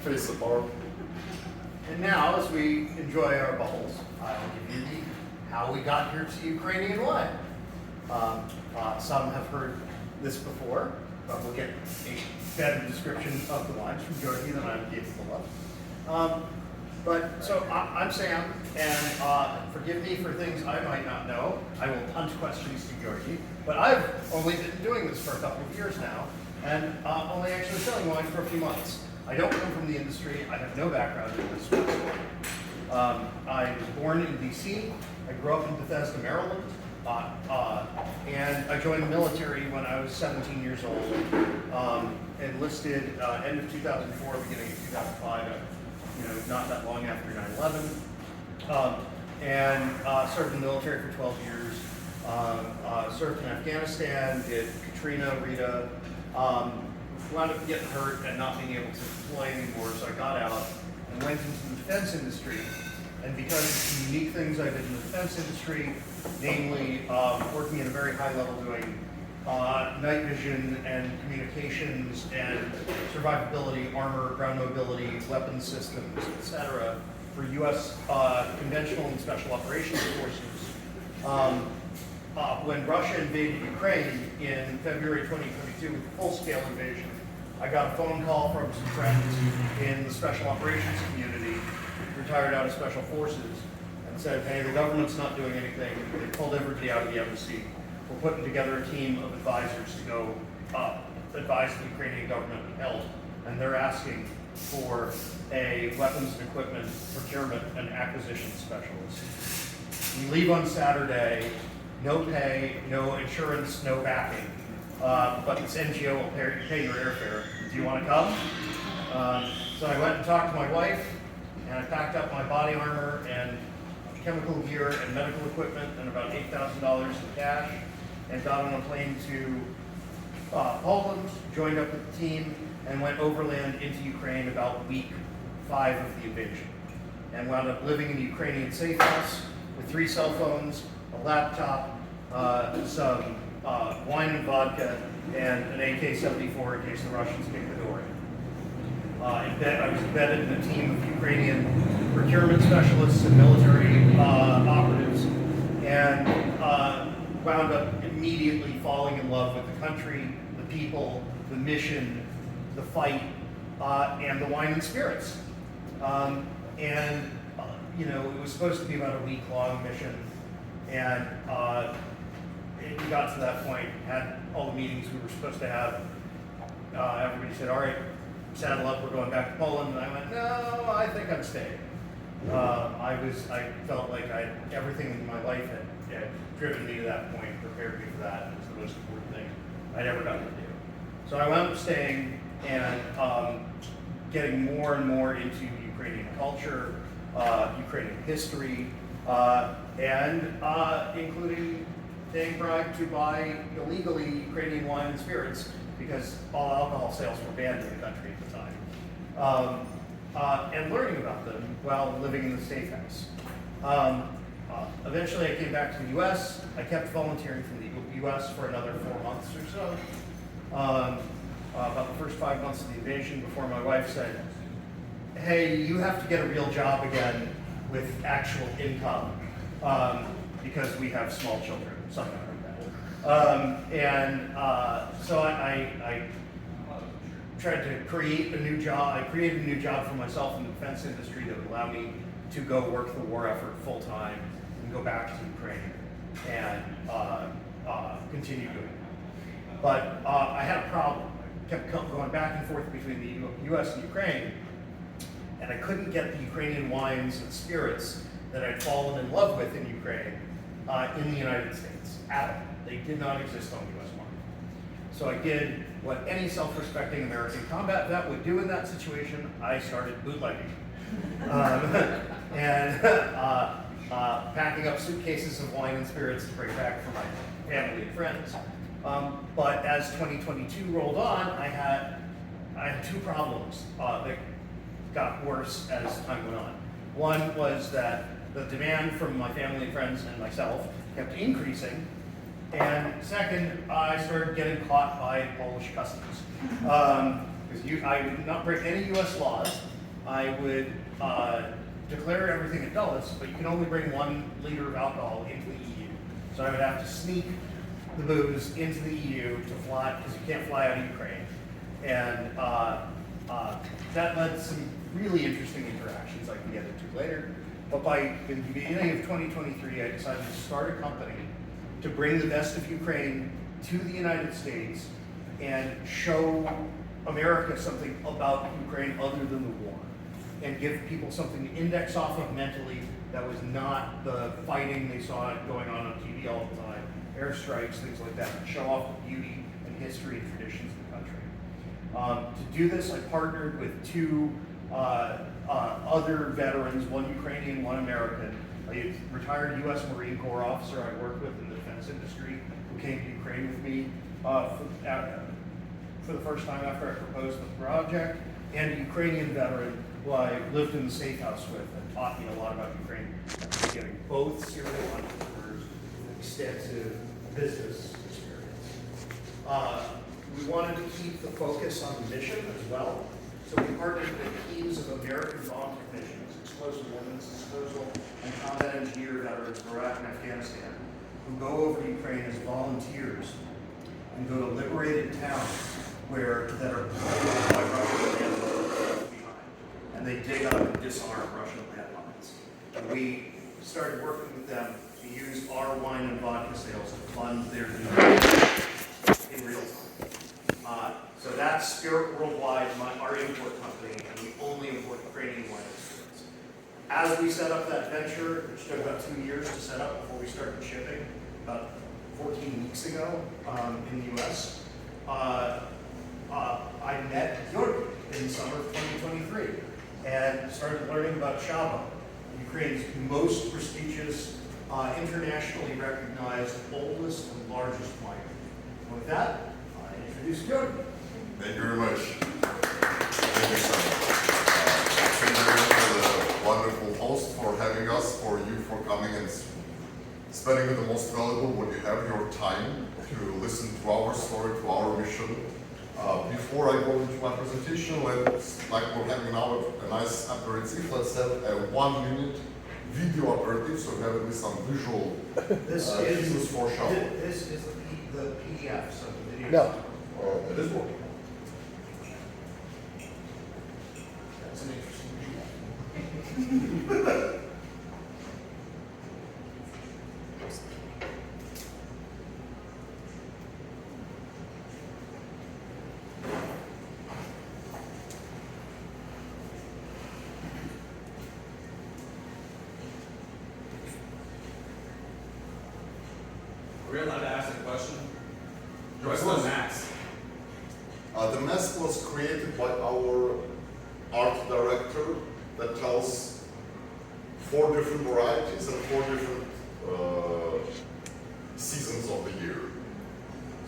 face the bar. And now, as we enjoy our bubbles, I will give you how we got here to Ukrainian wine. Some have heard this before, but we'll get a better description of the wines from Giorgi than I'm capable of. So I'm Sam, and forgive me for things I might not know. I will punt questions to Giorgi, but I've only been doing this for a couple of years now, and only actually selling wine for a few months. I don't come from the industry. I have no background in this whatsoever. I was born in DC. I grew up in Bethesda, Maryland, and I joined the military when I was 17 years old. Enlisted end of 2004, beginning of 2005. Not that long after 9/11, and served in the military for 12 years. Served in Afghanistan, did Katrina, Rita. Wound up getting hurt and not being able to deploy anymore, so I got out and went into the defense industry. And because of the unique things I did in the defense industry, namely working at a very high level doing night vision and communications and survivability, armor, ground mobility, weapons systems, etc., for U.S. Conventional and special operations forces. When Russia invaded Ukraine in February 2022 with a full-scale invasion, I got a phone call from some friends in the special operations community, retired out of special forces, and said, hey, the government's not doing anything. They pulled everybody out of the embassy. We're putting together a team of advisors to go advise the Ukrainian government on health, and they're asking for a weapons and equipment procurement and acquisition specialist. We leave on Saturday, no pay, no insurance, no backing, but this NGO will pay your airfare. Do you want to come? So I went and talked to my wife, and I packed up my body armor and chemical gear and medical equipment and about $8,000 in cash, and got on a plane to Poland, joined up with the team, and went overland into Ukraine about week 5 of the invasion, and wound up living in a Ukrainian safe house with 3 cell phones, a laptop, some wine and vodka, and an AK-74 in case the Russians kicked the door in. I was embedded in a team of Ukrainian procurement specialists and military operatives, and wound up immediately falling in love with the country, the people, the mission, the fight, and the wine and spirits. It was supposed to be about a week-long mission, and it got to that point, had all the meetings we were supposed to have. Everybody said, all right, saddle up, we're going back to Poland. And I went, no, I think I'm staying. I felt like everything in my life had driven me to that point, prepared me for that. It was the most important thing I'd ever gotten to do. So I wound up staying and getting more and more into Ukrainian culture, Ukrainian history, and including being bribed to buy illegally Ukrainian wine and spirits because all alcohol sales were banned in the country at the time, and learning about them while living in the State House. Eventually I came back to the U.S. I kept volunteering from the U.S. for another 4 months or so. About the first 5 months of the invasion, before my wife said, hey, you have to get a real job again with actual income because we have small children, something like that. So I tried to create a new job. I created a new job for myself in the defense industry that would allow me to go work the war effort full time and go back to Ukraine and continue doing it. But I had a problem. I kept going back and forth between the U.S. and Ukraine, and I couldn't get the Ukrainian wines and spirits that I'd fallen in love with in Ukraine in the United States at all. They did not exist on the U.S. market. So I did what any self-respecting American combat vet would do in that situation. I started bootlegging. And packing up suitcases of wine and spirits to bring back for my family and friends. But as 2022 rolled on, I had 2 problems that got worse as time went on. One was that the demand from my family and friends and myself kept increasing. And second, I started getting caught by Polish customs. Because I did not break any U.S. laws, I would declare everything adults, but you can only bring 1 liter of alcohol into the EU. So I would have to sneak the booze into the EU to fly, because you can't fly out of Ukraine. And that led to some really interesting interactions I can get into later. But by the beginning of 2023, I decided to start a company to bring the best of Ukraine to the United States and show America something about Ukraine other than the war, and give people something to index off of mentally that was not the fighting they saw going on TV all the time, airstrikes, things like that, and show off the beauty and history and traditions of the country. To do this, I partnered with 2 other veterans, 1 Ukrainian, 1 American, a retired U.S. Marine Corps officer I worked with in the defense industry who came to Ukraine with me for the first time after I proposed the project, and a Ukrainian veteran who I lived in the safe house with and taught me a lot about Ukraine at the beginning. Both serial entrepreneurs with extensive business experience. We wanted to keep the focus on the mission as well, so we partnered with teams of American bomb technicians, explosive ordnance disposal, and combat engineer veterans from Iraq and Afghanistan who go over to Ukraine as volunteers and go to liberated towns that are controlled by Russian landmines behind, and they dig up and disarm Russian landmines. And we started working with them to use our wine and vodka sales to fund their needs in real time. So that's Spryt Worldwide, our import company, and we only import Ukrainian wine and spirits. As we set up that venture, which took about 2 years to set up before we started shipping, about 14 weeks ago in the US, I met Giorgi in the summer of 2023 and started learning about SHABO, Ukraine's most prestigious, internationally recognized, oldest and largest winery. And with that, I introduce Giorgi. Thank you very much. Thank you so much. Thank you for the wonderful host, for having us, for you for coming and spending the most valuable what you have, your time, to listen to our story, to our mission. Before I go into my presentation, like we're having now a nice aperitif, let's have a 1-minute video aperitif, so we have at least some visual cues for SHABO. This is the PDF, so the video. No. It is working. That's an interesting video. Are we allowed to ask a question? Of What's course. the mask? The mask was created by our art director that tells 4 different varieties and 4 different seasons of the year.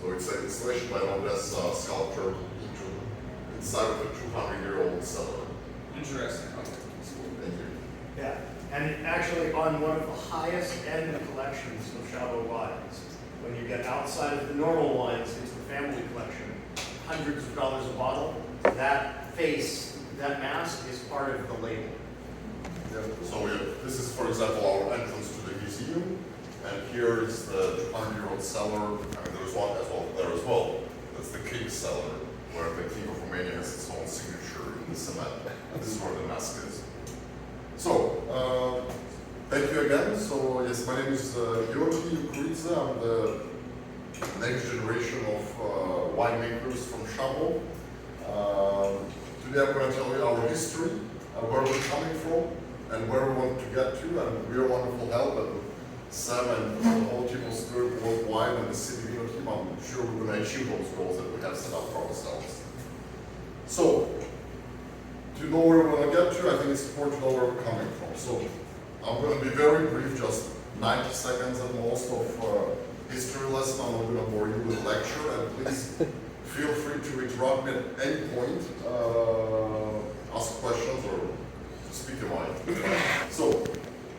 So it's an installation by an Odesa sculptor inside of a 200-year-old cellar. Interesting. Okay. Thank you. Yeah, and actually on one of the highest end collections of SHABO wines, when you get outside of the normal wines into the family collection, hundreds of dollars a bottle, that face, that mask is part of the label. Yeah. So this is, for example, our entrance to the museum, and here is the 200-year-old cellar. I mean, there's one as well there as well. That's the King cellar, where the King of Romania has its own signature in the cement. And this is where the mask is. So, thank you again. So, yes, my name is Giorgi and Iukuridze. I'm the next generation of winemakers from SHABO. Today I'm going to tell you our history, where we're coming from, and where we want to get to. And we're wonderful help, and Sam and the whole team of Spryt Worldwide and the City Vino team, I'm sure we're going to achieve those goals that we have set up for ourselves. So, to know where we want to get to, I think it's important to know where we're coming from. So, I'm going to be very brief, just 90 seconds at most of history lesson. I'm not going to bore you with a lecture, and please feel free to interrupt me at any point, ask questions, or speak your mind. So,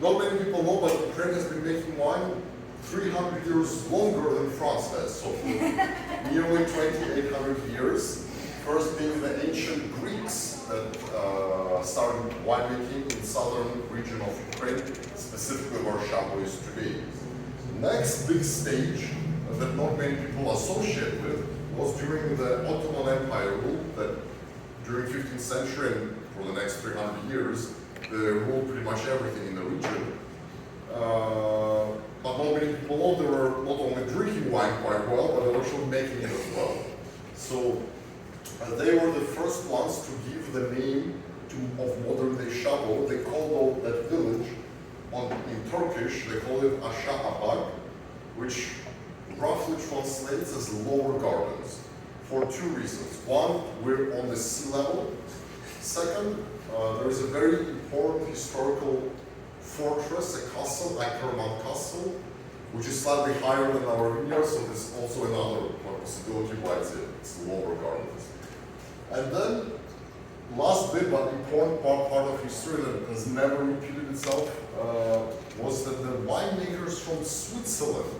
not many people know, but Ukraine has been making wine 300 years longer than France has, so for nearly 2,800 years. First being the ancient Greeks that started winemaking in southern region of Ukraine, specifically where SHABO used to be. Next big stage that not many people associate with was during the Ottoman Empire rule, that during 15th century and for the next 300 years, they ruled pretty much everything in the region. But not many people know they were not only drinking wine quite well, but they were also making it as well. So they were the first ones to give the name of modern day SHABO. They called that village in Turkish, they call it Aşağıbag, which roughly translates as lower gardens, for two reasons. One, we're on the sea level. Second, there is a very important historical fortress, a castle, Lerman castle, which is slightly higher than our vineyard, so there's also another possibility why it's lower gardens. And then, last bit, but important part of history that has never repeated itself, was that the winemakers from Switzerland,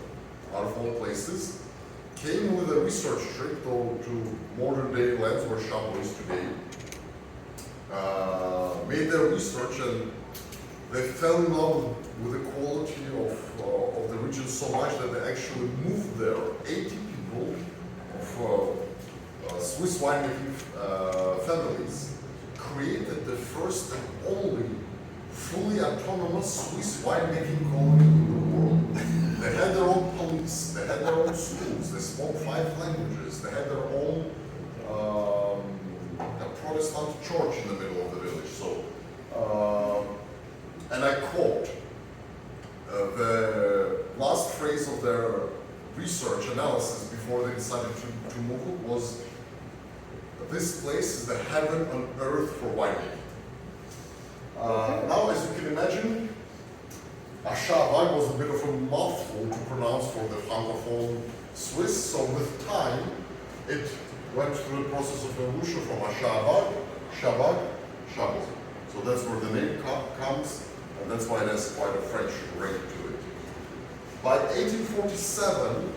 out of all places, came with a research trip to modern day lands where SHABO used to be, made their research, and they fell in love with the quality of the region so much that they actually moved there. 80 people of Swiss winemaking families created the first and only fully autonomous Swiss winemaking colony in the world. They had their own police, they had their own schools, they spoke 5 languages, they had their own a Protestant church in the middle of the village. So, and I quote, the last phrase of their research analysis before they decided to move it was, "This place is the heaven on earth for winemaking." Now, as you can imagine, Aşağıbag was a bit of a mouthful to pronounce for the francophone Swiss, so with time, it went through the process of evolution from Aşağıbag, Şabag, SHABO. So that's where the name comes, and that's why it has quite a French ring to it. By 1847,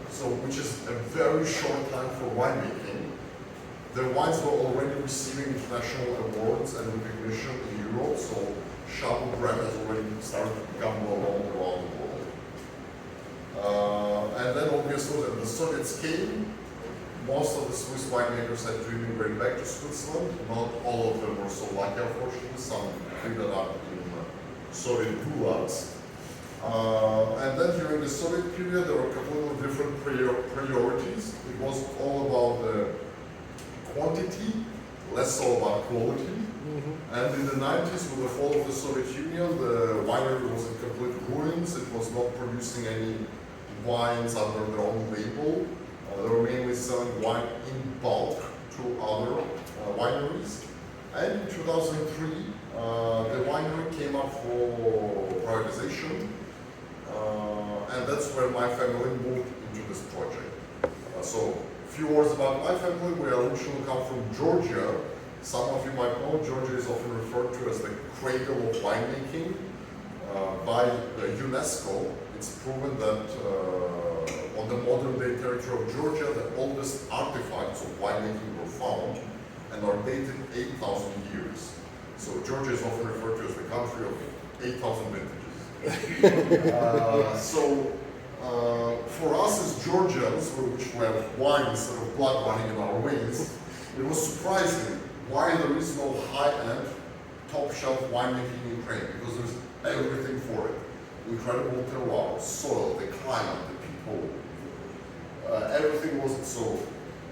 so which is a very short time for winemaking, the wines were already receiving international awards and recognition in Europe, so SHABO brand has already started to become well known around the world. And then obviously when the Soviets came, most of the Swiss winemakers had to immigrate back to Switzerland. Not all of them were so lucky, unfortunately. Some ended up in Soviet gulags. And then during the Soviet period, there were a couple of different priorities. It was all about the quantity, less so about quality. And in the 90s, with the fall of the Soviet Union, the winery was in complete ruins. It was not producing any wines under their own label. They were mainly selling wine in bulk to other wineries. And in 2003, the winery came up for privatization. And that's where my family moved into this project. So, a few words about my family. We originally come from Georgia. Some of you might know Georgia is often referred to as the cradle of winemaking. By UNESCO, it's proven that on the modern day territory of Georgia, the oldest artifacts of winemaking were found and are dated 8,000 years. So Georgia is often referred to as the country of 8,000 vintages. For us as Georgians, which we have wine instead of blood running in our veins, it was surprising why there is no high-end, top-shelf winemaking in Ukraine, because there's everything for it. Incredible terroir, soil, the climate, the people, everything was so.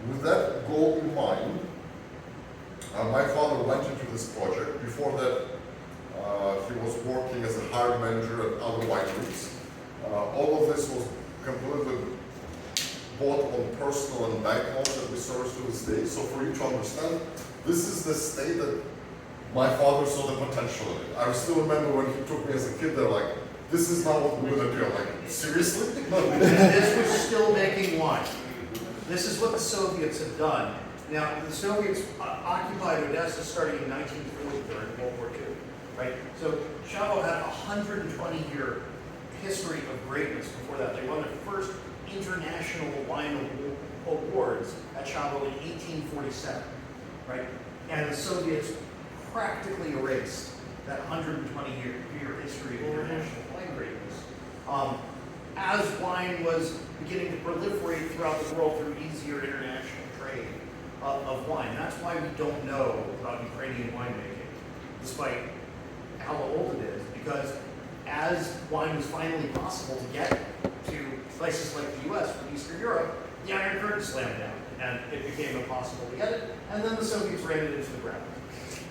With that goal in mind, my father went into this project. Before that, he was working as a hired manager at other wineries. All of this was completely bought on personal and bank loans that we service to this day. So for you to understand, this is the state that my father saw the potential in it. I still remember when he took me as a kid, they're like, "This is not what we're gonna do." I'm like, seriously? And this was still making wine. This is what the Soviets had done. Now, the Soviets occupied Odesa starting in 1940 during World War II, right? So SHABO had a 120-year history of greatness before that. They won the first international wine awards at SHABO in 1847, right? And the Soviets practically erased that 120-year history of international wine greatness. As wine was beginning to proliferate throughout the world through easier international trade of wine. That's why we don't know about Ukrainian winemaking, despite how old it is, because as wine was finally possible to get to places like the US from Eastern Europe, the Iron Curtain slammed down, and it became impossible to get it, and then the Soviets ran it into the ground.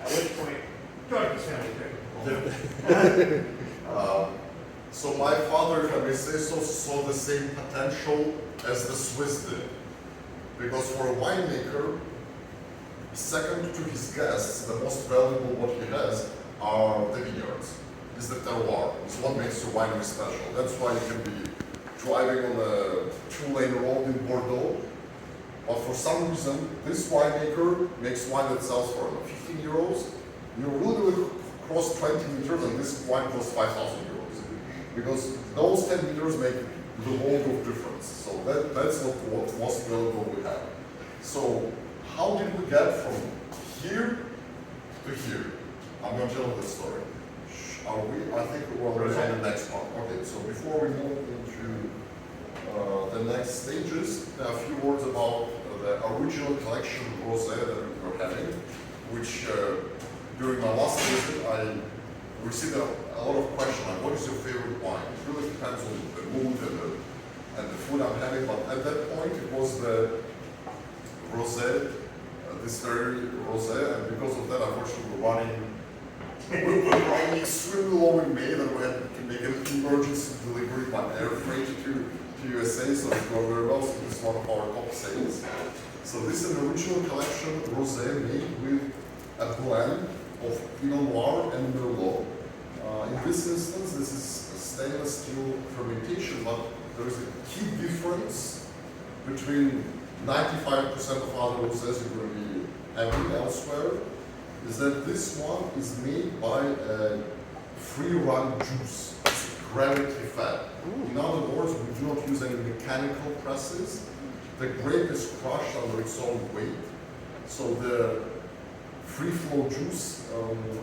At which point, Giorgi's family took it. So my father, if I may say so, saw the same potential as the Swiss did. Because for a winemaker, second to his guests, the most valuable what he has are the vineyards. Is the terroir. It's what makes your winery special. That's why you can be driving on a 2-lane road in Bordeaux. But for some reason, this winemaker makes wine that sells for 15 euros. You really will cross 20 meters and this wine costs 5,000 euros. Because those 10 meters make the world of difference. So that's what most valuable we have. So how did we get from here to here? I'm going to tell you the story. Are we? I think we're already on the next one. Okay, so before we move into the next stages, a few words about the original collection rosé that we were having, which during my last visit I received a lot of questions like, what is your favorite wine? It really depends on the mood and the food I'm having, but at that point it was the rosé, this very rosé, and because of that, unfortunately, we were running extremely low in May, that we had to make an emergency delivery by air freight to USA, so it went very well. So this is one of our top sales. So this is an original collection rosé made with a blend of Pinot Noir and Merlot. In this instance, this is a stainless steel fermentation, but there is a key difference between 95% of other rosés you're going to be having elsewhere, is that this one is made by a free-run juice. It's gravity fed. In other words, we do not use any mechanical presses. The grape is crushed under its own weight. So the free-flow juice,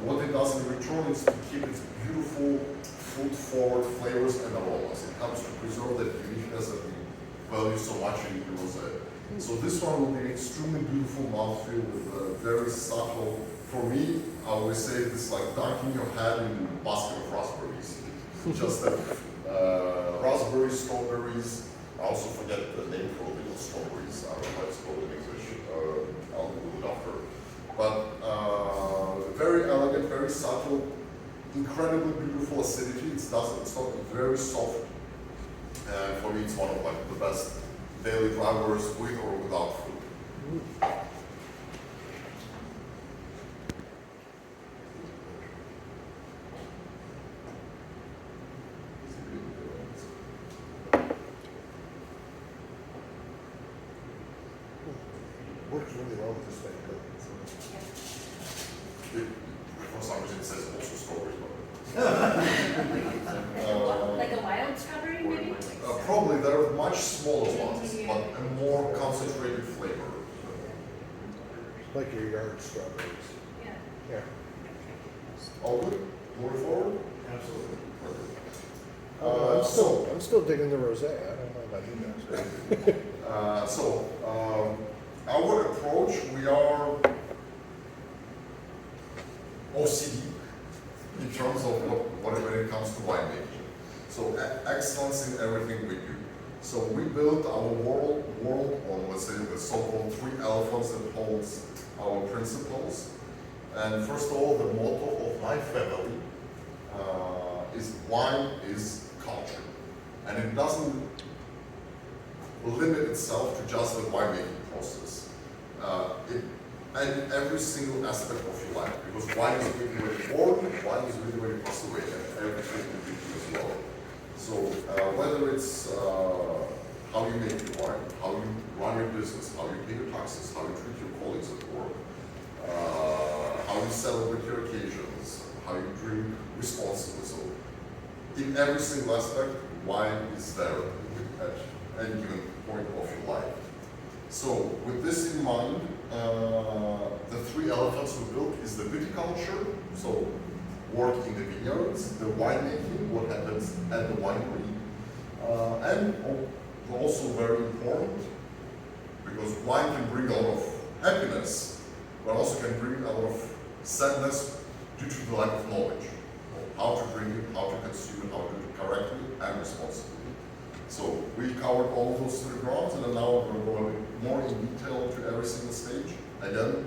what it does in return is to keep its beautiful fruit-forward flavors and aromas. It helps to preserve that uniqueness that we value so much in rosé. So this one will be extremely beautiful mouthfeel with very subtle. For me, I always say it's like dunking your head in a basket of raspberries. Just that raspberries, strawberries. I also forget the name for little strawberries. I don't know how it's called in English. I'll Google it after. But very elegant, very subtle, incredibly beautiful acidity. It's not very soft. And for me, it's one of like the best daily drivers with or without food. Works really well with this thing. For some reason, it says also strawberries. Like a wild strawberry, maybe? Probably there are much smaller ones, but a more concentrated flavor. Like your yard strawberries. Yeah. Yeah. All good? Moving forward? Absolutely. Perfect. I'm still digging the rosé. I don't know about you guys. Our approach, we are OCD in terms of when it comes to winemaking. So excellence in everything we do. So we built our world on, let's say, the so-called 3 elephants that holds our principles. And first of all, the motto of my family is wine is culture. And it doesn't limit itself to just the winemaking process. And every single aspect of your life, because wine is really where you're born, wine is really where you pass away, and everything in between as well. So whether it's how you make your wine, how you run your business, how you pay your taxes, how you treat your colleagues at work, how you celebrate your occasions, how you drink responsibly. So in every single aspect, wine is there at any given point of your life. So with this in mind, the 3 elephants we built is the viticulture. viticulture, so work in the vineyards, the winemaking, what happens at the winery, and also very important, because wine can bring a lot of happiness, but also can bring a lot of sadness due to the lack of knowledge of how to drink it, how to consume it, how to do it correctly and responsibly. So we covered all those three grounds, and then now we're going more in detail to every single stage. Again,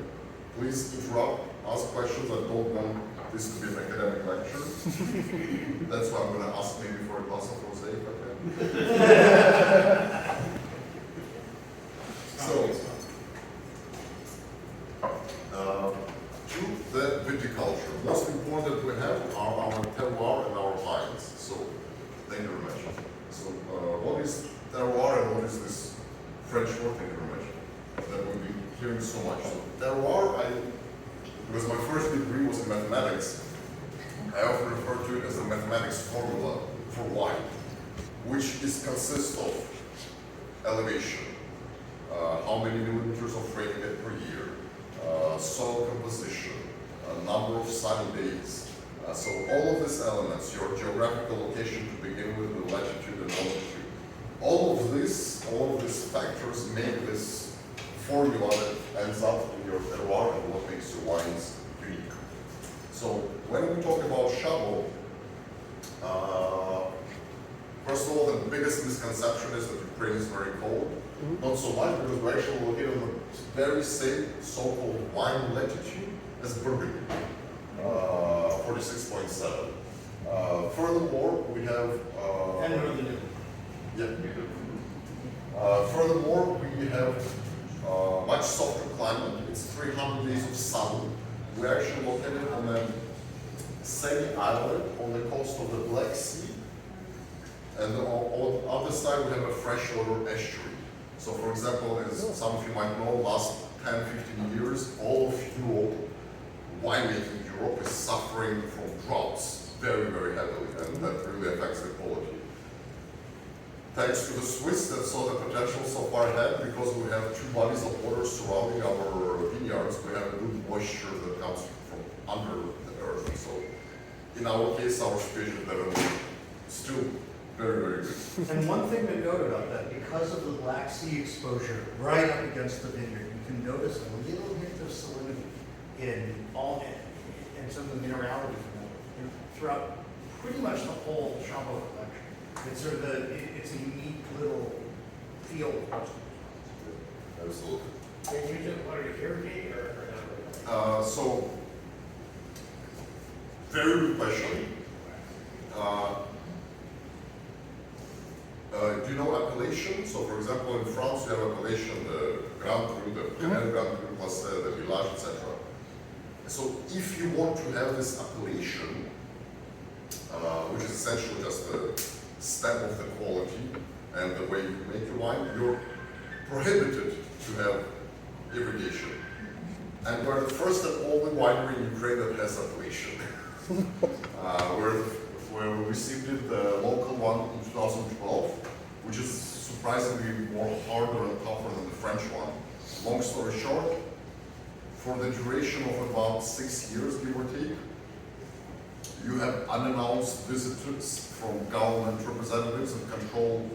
please interrupt, ask questions. I don't want this to be an academic lecture. That's why I'm going to ask maybe for a glass of rosé if I can. So, to the viticulture. Most important that we have are our terroir and our vines. So, thank you very much. So, what is terroir and what is this French word? Thank you very much. That we've been hearing so much. So, terroir, because my first degree was in mathematics, I often refer to it as the mathematics formula for wine, which consists of elevation, how many millimeters of rain get per year, soil composition, number of sunny days. So all of these elements, your geographical location to begin with, the latitude and longitude, all of these factors make this formula that ends up in your terroir and what makes your wines unique. So when we talk about SHABO, first of all, the biggest misconception is that Ukraine is very cold. Not so much, because we're actually located on the very same so-called wine latitude as Burgundy, 46.7. Furthermore, we have And Northern Italy. furthermore, we have much softer climate. It's 300 days of sun. We're actually located on a sandy island on the coast of the Black Sea, and on the other side we have a freshwater estuary. So for example, as some of you might know, last 10-15 years, all of Europe, winemaking Europe is suffering from droughts very, very heavily, and that really affects the quality. Thanks to the Swiss that saw the potential so far ahead, because we have two bodies of water surrounding our vineyards, we have a good moisture that comes from under the earth. So in our case, our situation is better than still very, very good. And one thing to note about that, because of the Black Sea exposure right up against the vineyard, you can notice a little hint of salinity in all and some of the minerality throughout pretty much the whole SHABO collection. It's sort of it's a unique little field. Absolutely. They use it water to irrigate or not? So, very good question. Do you know appellation? So, for example, in France, you have appellation, the Grand Cru, the Premier Grand Cru, plus the Village, etc. So, if you want to have this appellation, which is essentially just the stamp of the quality and the way you make your wine, you're prohibited to have irrigation. And we're the first and only winery in Ukraine that has appellation. We received it, the local one, in 2012, which is surprisingly more harder and tougher than the French one. Long story short, for the duration of about 6 years, give or take, you have unannounced visitors from government representatives that control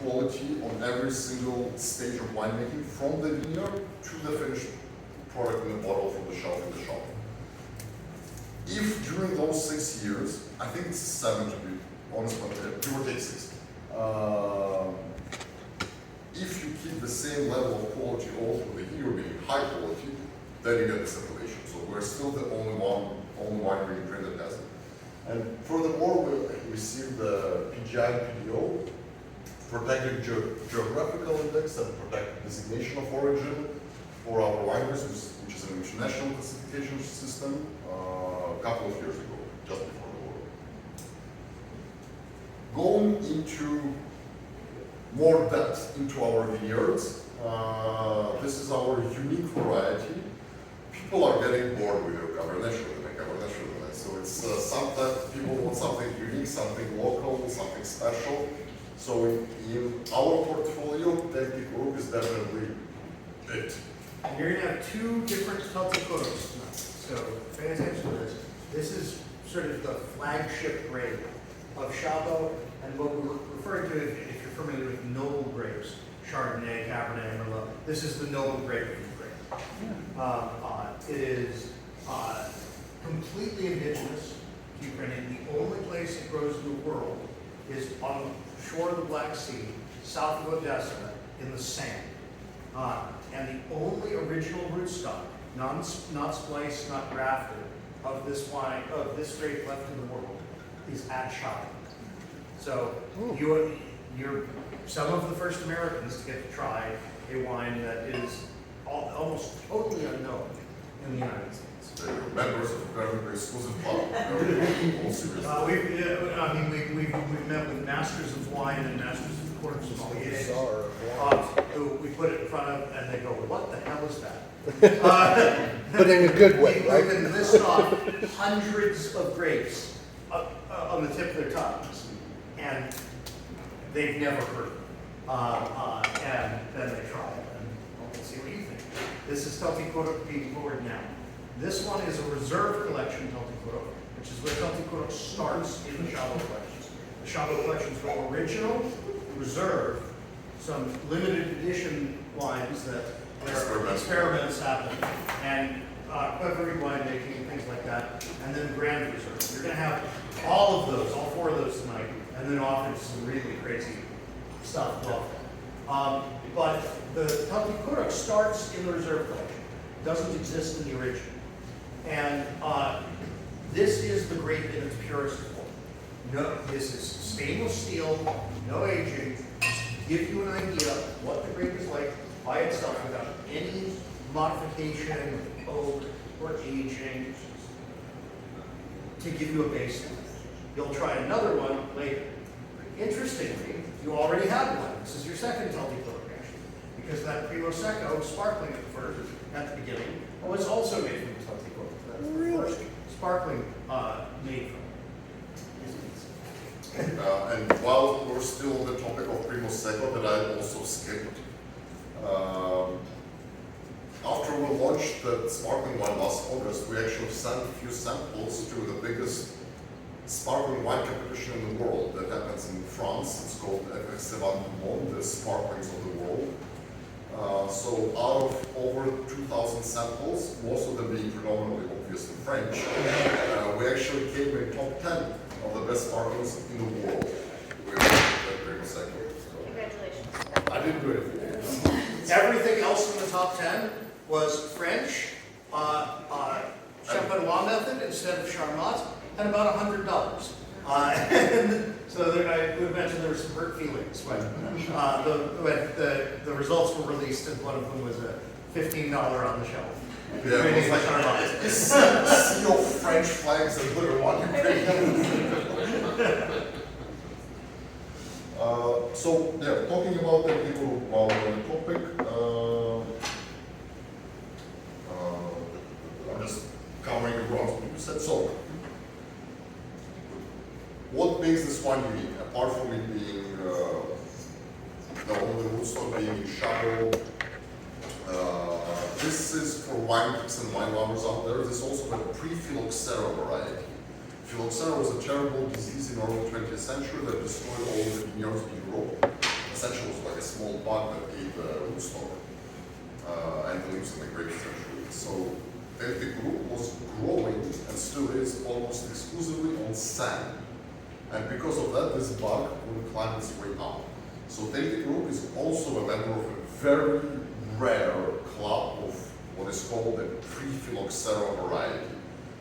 quality on every single stage of winemaking, from the vineyard to the finished product in the bottle from the shelf in the shop. If during those 6 years, I think it's 7 to be honest, but give or take 6, if you keep the same level of quality all through the year, being high quality, then you get this appellation. So we're still the only winery in Ukraine that has it. And furthermore, we received the PGI and PDO, Protected Geographical Index and Protected Designation of Origin for our wineries, which is an international classification system, a couple of years ago, just before the war. Going into more depth into our vineyards, this is our unique variety. People are getting bored with your Cabernet Chardonnay. So it's sometimes people want something unique, something local, something special. So in our portfolio, Technic Group is definitely it. And you're going to have two different Celtic photos tonight. So pay pay attention to this. This is sort of the flagship grape of SHABO, and what we're referring to, if you're familiar with noble grapes, Chardonnay, Cabernet, Merlot, this is the noble grape of the grape. It is completely indigenous to Ukraine. The only place it grows in the world is on the shore of the Black Sea, south of Odesa, in the sand. And the only original rootstock, not spliced, not grafted, of this wine, of this grape left in the world, is at SHABO. So you're some of the first Americans to get to try a wine that is almost totally unknown in the United States. They're members of a very exclusive club. All seriously. We've met with masters of wine and masters of court sommeliers. Bizarre of wine. Who we put it in front of, and they go, "What the hell is that?" But in a good way, We right? can list off hundreds of grapes on the tip of their tongues, and they've never heard of it. And then they try it, and we'll see what you think. This is Talti Kurok being poured now. This one is a reserve collection, Talti Kurok, which is where Talti Kurok starts in the SHABO collections. The SHABO collections go original, reserve, some limited edition wines that where experiments happen, and clever winemaking and things like that, and then Grand Reserve. You're going to have all of those, all four of those tonight, and then often some really crazy stuff above that. But the Talti Kurok starts in the reserve collection. It doesn't exist in the original. And this is the grape in its purest form. No, this is stainless steel, no aging, just to give you an idea of what the grape is like by itself without any modification, oak, or aging, to give you a baseline. You'll try another one later. Interestingly, you already had one. This is your second Talti Kurok, actually, because that Primo Secco, sparkling at the beginning, was also made from Talti Kurok. That's the first sparkling made from it. And while we're still on the topic of Primo Secco, that I also skipped, after we launched the sparkling wine last August, we actually sent a few samples to the biggest sparkling wine competition in the world that happens in France. It's called FX7 Du Monde, the sparklings of the world. So out of over 2,000 samples, most of them being predominantly obviously French, we actually came in top 10 of the best sparklings in the world with the Primo Secco. Congratulations. I didn't do anything. Everything else in the top 10 was French, Champenois method instead of Charmat, and about $100. And so we mentioned there were some hurt feelings when the results were released, and one of them was a $15 on the shelf. Yeah, it was like Charmat. a sea of French flags and glitter on Ukraine. So, yeah, talking about the people while on the topic, I'm just covering the ground what you said. So, what makes this wine unique, apart from it being the only rootstock being in SHABO? This is for wine geeks and wine lovers out there. This is also the pre-phylloxera variety. Phylloxera was a terrible disease in the early 20th century that destroyed all the vineyards in Europe. Essentially, it was like a small bug that ate the rootstock and the leaves in the grapes essentially. So the group was growing and still is almost exclusively on sand. And because of that, this bug will climb its way up. So Delta group is also a member of a very rare club of what is called the pre-phylloxera variety.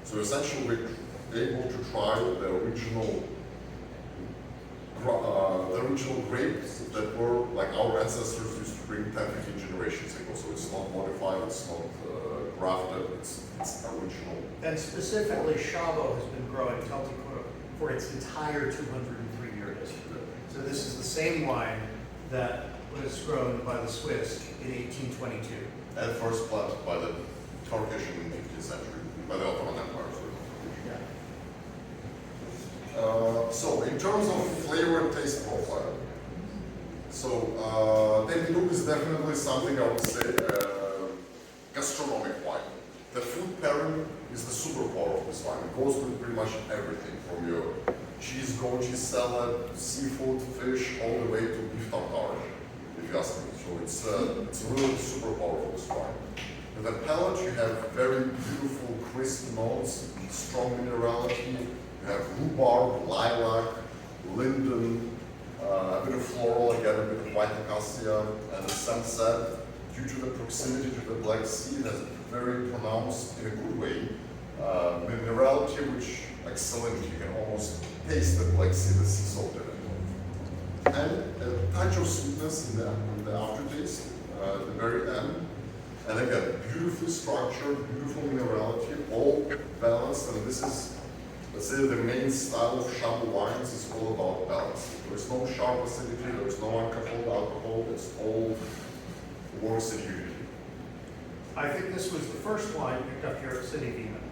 So essentially, we're able to try the original grapes that were like our ancestors used to bring 10, 15 generations ago. So it's not modified, it's not grafted, it's original. And specifically, SHABO has been growing Talti Kurok for its entire 203-year history. So this is the same wine that was grown by the Swiss in 1822. And first planted by the Turkish in the 15th century, by the Ottoman Empire. So in terms of flavor and taste profile, so Delta is definitely something I would say gastronomic wine. The food pairing is the superpower of this wine. It goes with pretty much everything from your cheese, goat cheese salad, seafood, fish, all the way to beef tartare, if you ask me. So it's really the superpower of this wine. With the palate, you have very beautiful, crisp notes, strong minerality. You have rhubarb, lilac, linden, a bit of floral, again, a bit of white acacia, and as Sam said, due to the proximity to the Black Sea, it has very pronounced, in a good way, minerality, which, like salinity, you can almost taste the Black Sea, the sea salt in it. And a touch of sweetness in the aftertaste, at the very end. And again, beautifully structured, beautiful minerality, all balanced, and this is, let's say, the main style of SHABO wines is all about balance. There is no sharp acidity, there is no uncontrolled alcohol, it's all works in unity. I think this was the first wine picked up here at City Demon.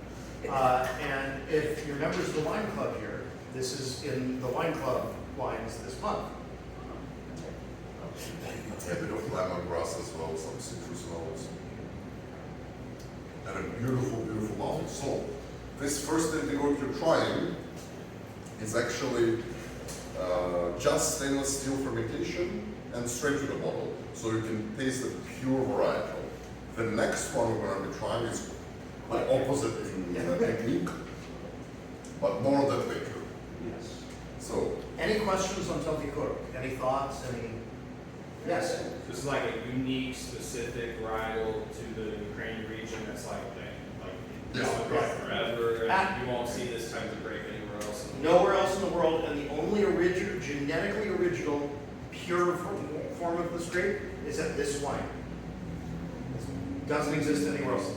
And if you're members of the wine club here, this is in the wine club wines this month. A bit of lemongrass as well, some citrus notes. And a beautiful, beautiful mouth. So, this first indigo you're trying is actually just stainless steel fermentation and straight to the bottle. So you can taste the pure varietal. The next one we're going to be trying is the opposite in technique, but more of that later. Yes. So, Any questions on Teltikoro? Any thoughts? Any? Yes. This is like a unique, specific varietal to the Ukrainian region that's like Yes. it's grown forever, Ah. and you won't see this type of grape anywhere else. Nowhere else in the world, and the only original, genetically original, pure form of this grape is at this wine. It doesn't exist anywhere else.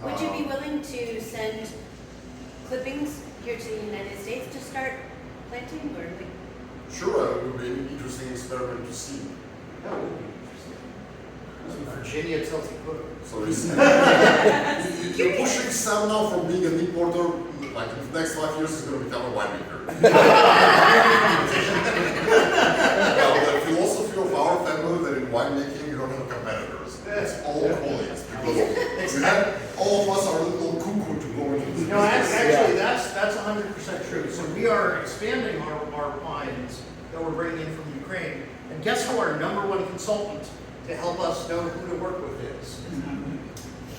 Would you be willing to send clippings here to the United States to start planting, or like? sure, it will be an interesting experiment to see. That would be interesting. Virginia Teltikoro. So you're pushing Sam now from being an importer, like in the next 5 years he's going to become a winemaker. Well, the philosophy of our family that in winemaking you don't have competitors. It's all colleagues. Because we have, all of us are a little cuckoo to go into this. No, actually, that's 100% true. So we are expanding our wines that we're bringing in from Ukraine. And guess who our #1 consultant to help us know who to work with is?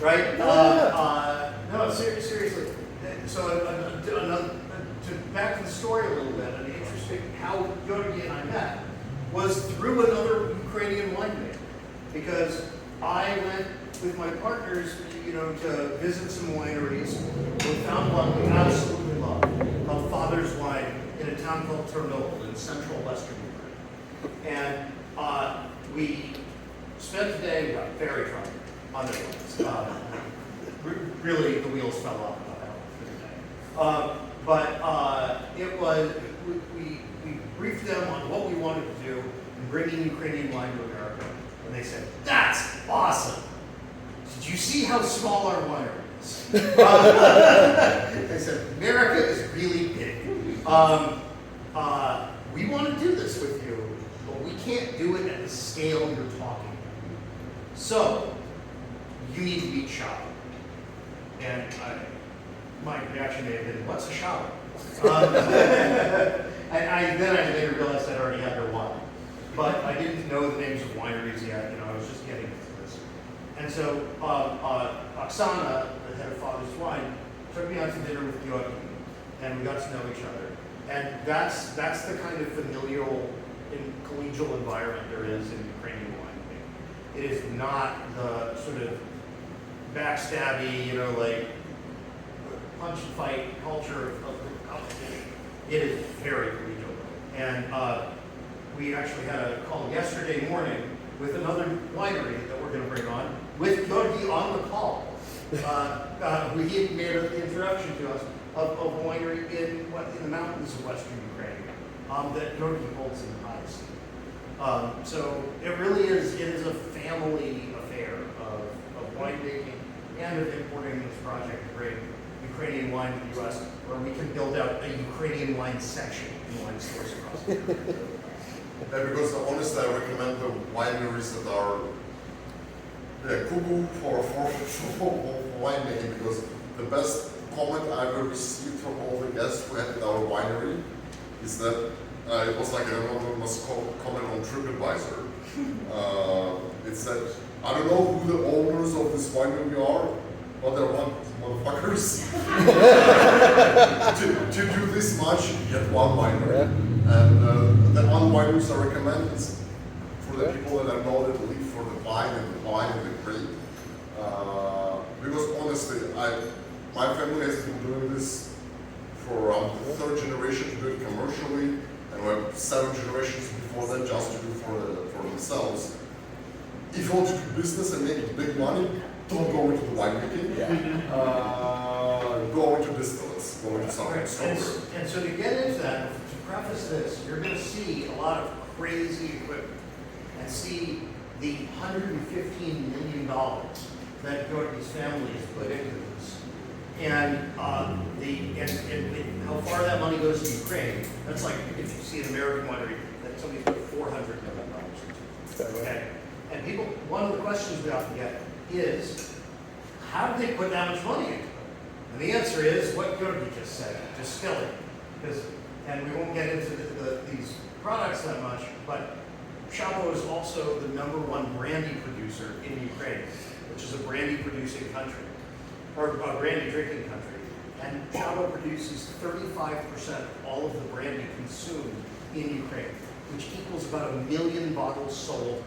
Right? No, seriously. So to back to the story a little bit, an interesting how Giorgi and I met was through another Ukrainian winemaker. Because I went with my partners, to visit some wineries. We found one we absolutely love, called Father's Wine, in a town called Chernobyl in central Western Ukraine. And we spent the day very drunk on the wines. Really, the wheels fell off about that but it was, we briefed them on what we wanted to do in bringing Ukrainian wine to America. And they said, "That's awesome. Did you see how small our winery is?" They said, "America is really big. We want to do this with you, but we can't do it at the scale you're talking about. So, you need to meet SHABO." And my reaction may have been, "What's a SHABO?" Then I later realized I'd already had their wine. But I didn't know the names of wineries yet, I was just getting into this. And so Oksana, the head of Father's Wine, took me out to dinner with Giorgi, and we got to know each other. And that's the kind of familial and collegial environment there is in Ukrainian winemaking. It is not the sort of backstabby, like punch and fight culture of the competition. It is very collegial. And we actually had a call yesterday morning with another winery that we're going to bring on, with Giorgi on the call. He made the introduction to us of a winery in the mountains of Western Ukraine that Giorgi holds in high esteem. So it really is. It is a family affair of winemaking and of importing this project to bring Ukrainian wine to the U.S., where we can build out a Ukrainian wine section in wine stores across the country. Yeah, because honestly, I recommend the wineries that are Yeah, Kubu for wine making, because the best comment I ever received from all the guests who had at our winery is that it was like an anonymous comment on TripAdvisor. It said, I don't know who the owners of this winery are, but they're motherfuckers. to do this much, get one winery. And the one wineries I recommend is for the people that I know that live for the wine and the grape. Because honestly, my family has been doing this for around the third generation to do it commercially, and we have 7 generations before that just to do for themselves. If you want to do business and make big money, don't go into the winemaking. Go into distillates, go into something stronger. And so to get into that, to preface this, you're going to see a lot of crazy equipment and see the $115 million that Giorgi's family has put into this. And how far that money goes to Ukraine, that's like if you see an American winery that somebody's put $400 million into. Okay? And people, one of the questions we often get is, how did they put that much money into it? And the answer is what Giorgi just said, distilling. And we won't get into these products that much, but SHABO is also the #1 brandy producer in Ukraine, which is a brandy producing country, or a brandy drinking country. And SHABO produces 35% of all of the brandy consumed in Ukraine, which equals about 1 million bottles sold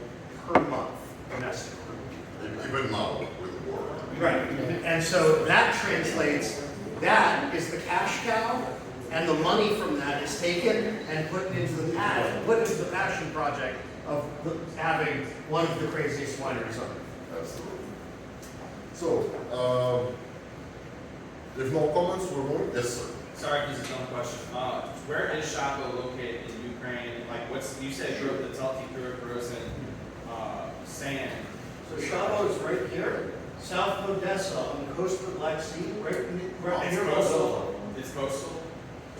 per month domestically. Even now with the war. Right. And so that translates, that is the cash cow, and the money from that is taken and put into the passion project of having one of the craziest wineries on earth. Absolutely. So, if no comments, we're moving. Yes, sir. Sorry, this is one question. Where is SHABO located in Ukraine? Like, you said the Talty Gross and Sam. So SHABO is right here, south of Odesa, on the coast of the Black Sea, right It's near coastal. It's coastal.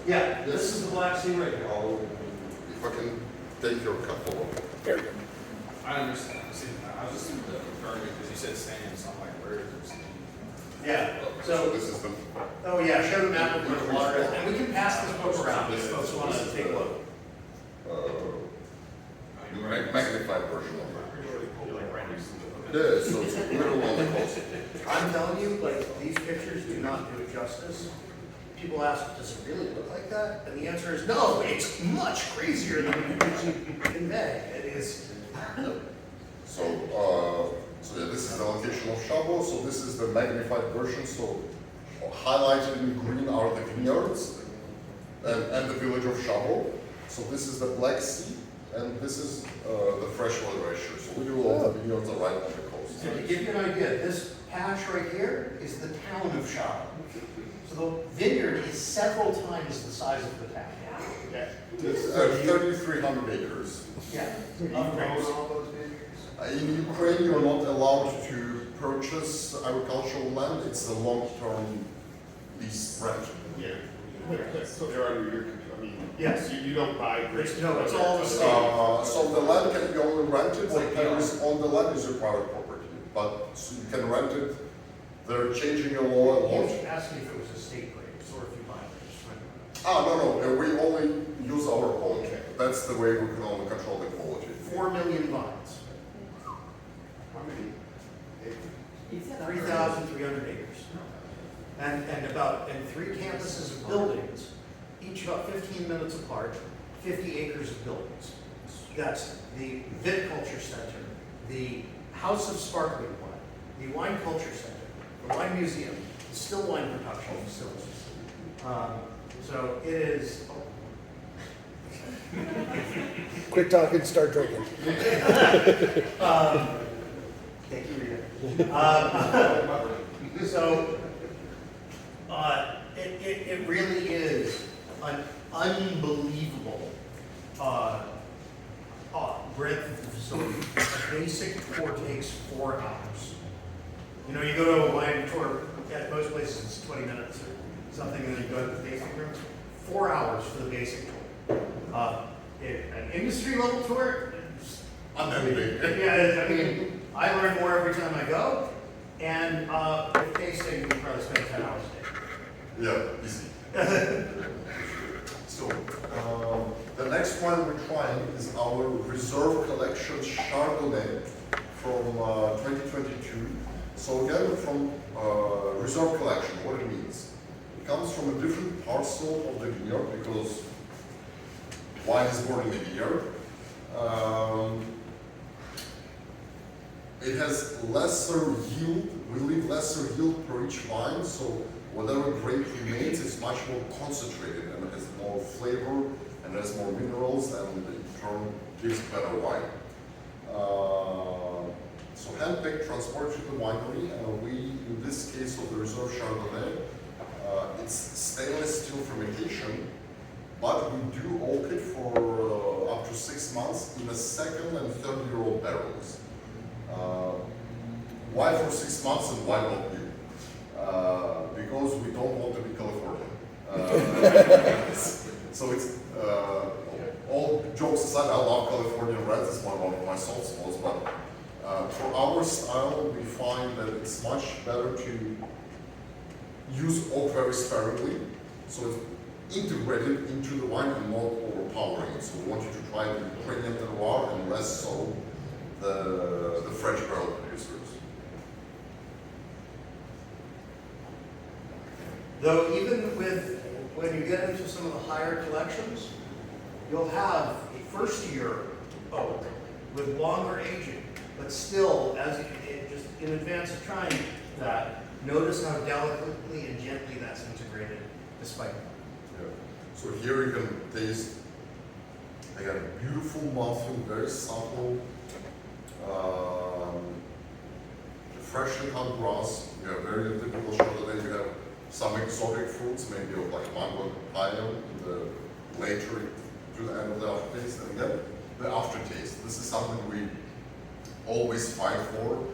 Yeah, this is the Black Sea right here. If I can take your couple. There you go. I understand. See, I was just confirming because you said Sam, so I'm like, where is there Sam? Yeah, So so, this is the. oh yeah, show the map of where the water is, and we can pass this book around if folks want to take a look. Magnified version of it. Yeah, so it's middle of the coast. I'm telling you, like, these pictures do not do it justice. People ask, does it really look like that? And the answer is no, it's much crazier than the pictures you convey. It is. So yeah, this is the location of SHABO. So this is the magnified version. So highlighted in green are the vineyards and the village of SHABO. So this is the Black Sea, and this is the freshwater ratio. So literally all the vineyards are right on the coast. So to give you an idea, this patch right here is the town of SHABO. So the vineyard is several times the size of the town. Okay. It's 3,300 acres. Yeah. In Ukraine, you're not allowed to purchase agricultural land. It's a long-term lease rent. Yeah. So they're under your control. I mean, Yes. you don't buy grapes. No, it's all the same. So the land can be only rented. The terrace on the land is your private property, but so you can rent it. They're changing a law. You should ask me if it was a state grapes or if you buy it. No. We only use our own. That's the way we can only control the quality. 4 million vines. How many? 3,300 acres. And 3 campuses of buildings, each about 15 minutes apart, 50 acres of buildings. That's the Viticulture Center, the House of Sparkling Wine, the Wine Culture Center, the Wine Museum, the still wine production facilities. So it is. Quit talking, start drinking. Thank you, Rita. It really is an unbelievable breadth of the facility. A basic tour takes 4 hours. You know, you go to a wine tour, at most places it's 20 minutes or something, and then you go to the tasting room. 4 hours for the basic tour. An industry level tour, Unbelievable. yeah, I mean, I learn more every time I go, and with tasting, we probably spend 10 hours a day. Yeah, easy. So, the next wine we're trying is our Reserve Collection Chardonnay from 2022. So again, from Reserve Collection, what it means. It comes from a different parcel of the vineyard because wine is born in the vineyard. It has lesser yield, we leave lesser yield per each vine, so whatever grape remains is much more concentrated and has more flavor and has more minerals and in turn gives better wine. So hand-picked, transported to the winery, and we, in this case of the Reserve Chardonnay, it's stainless steel fermentation, but we do oak it for up to 6 months in a second and third-year-old barrels. Why for 6 months and why not new? Because we don't want to be Californian. So it's, all jokes aside, I love Californian reds, it's one of my soft spots, but for our style, we find that it's much better to use oak very sparingly, so it's integrated into the wine and not overpowering it. So we want you to try the Ukrainian terroir and less so the French barrel producers. Though even with, when you get into some of the higher collections, you'll have a first year oak with longer aging, but still, as just in advance of trying that, notice how delicately and gently that's integrated despite. Yeah. So here you can taste, again, beautiful mouthfeel, very subtle, freshly cut grass. You have very typical Chardonnay. You have some exotic fruits, maybe of like mango and papaya, later to the end of the aftertaste, and then the aftertaste. This is something we always fight for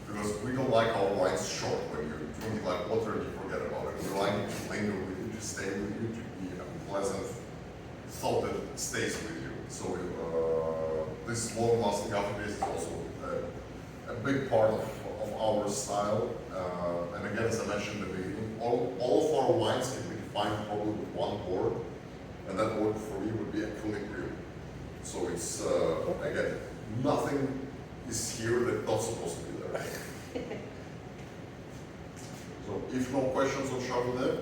because we don't like our wines short. When you drink like water, you forget about it. We like it to linger with you, to stay with you, to be a pleasant thought that stays with you. So this long-lasting aftertaste is also a big part of our style. And again, as I mentioned in the beginning, all of our wines can be defined probably with one word, and that word for me would be equilibrium. So it's, again, nothing is here that's not supposed to be there. So if no questions on Chardonnay?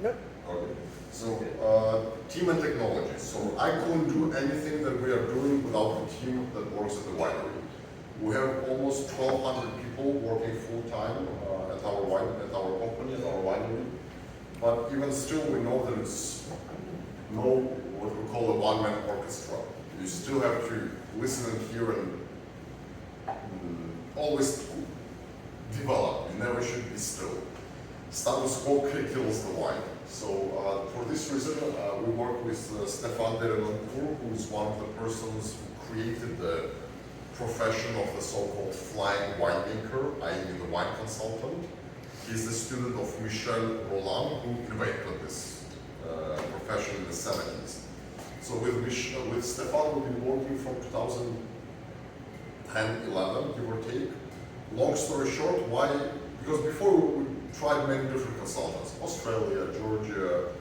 No. Okay. So team and technology. So I couldn't do anything that we are doing without the team that works at the winery. We have almost 1,200 people working full-time at our company, at our winery. But even still, we know that it's no what we call a one-man orchestra. You still have to listen and hear and always develop. You never should be still. Status quo kills the wine. So for this reason, we work with Stefan Derenoncourt, who is one of the persons who created the profession of the so-called flying winemaker, i.e. the wine consultant. He's the student of Michel Roland, who invented this profession in the 70s. So with Stefan, we've been working from 2010, 11, give or take. Long story short, why? Because before we tried many different consultants, Australia, Georgia,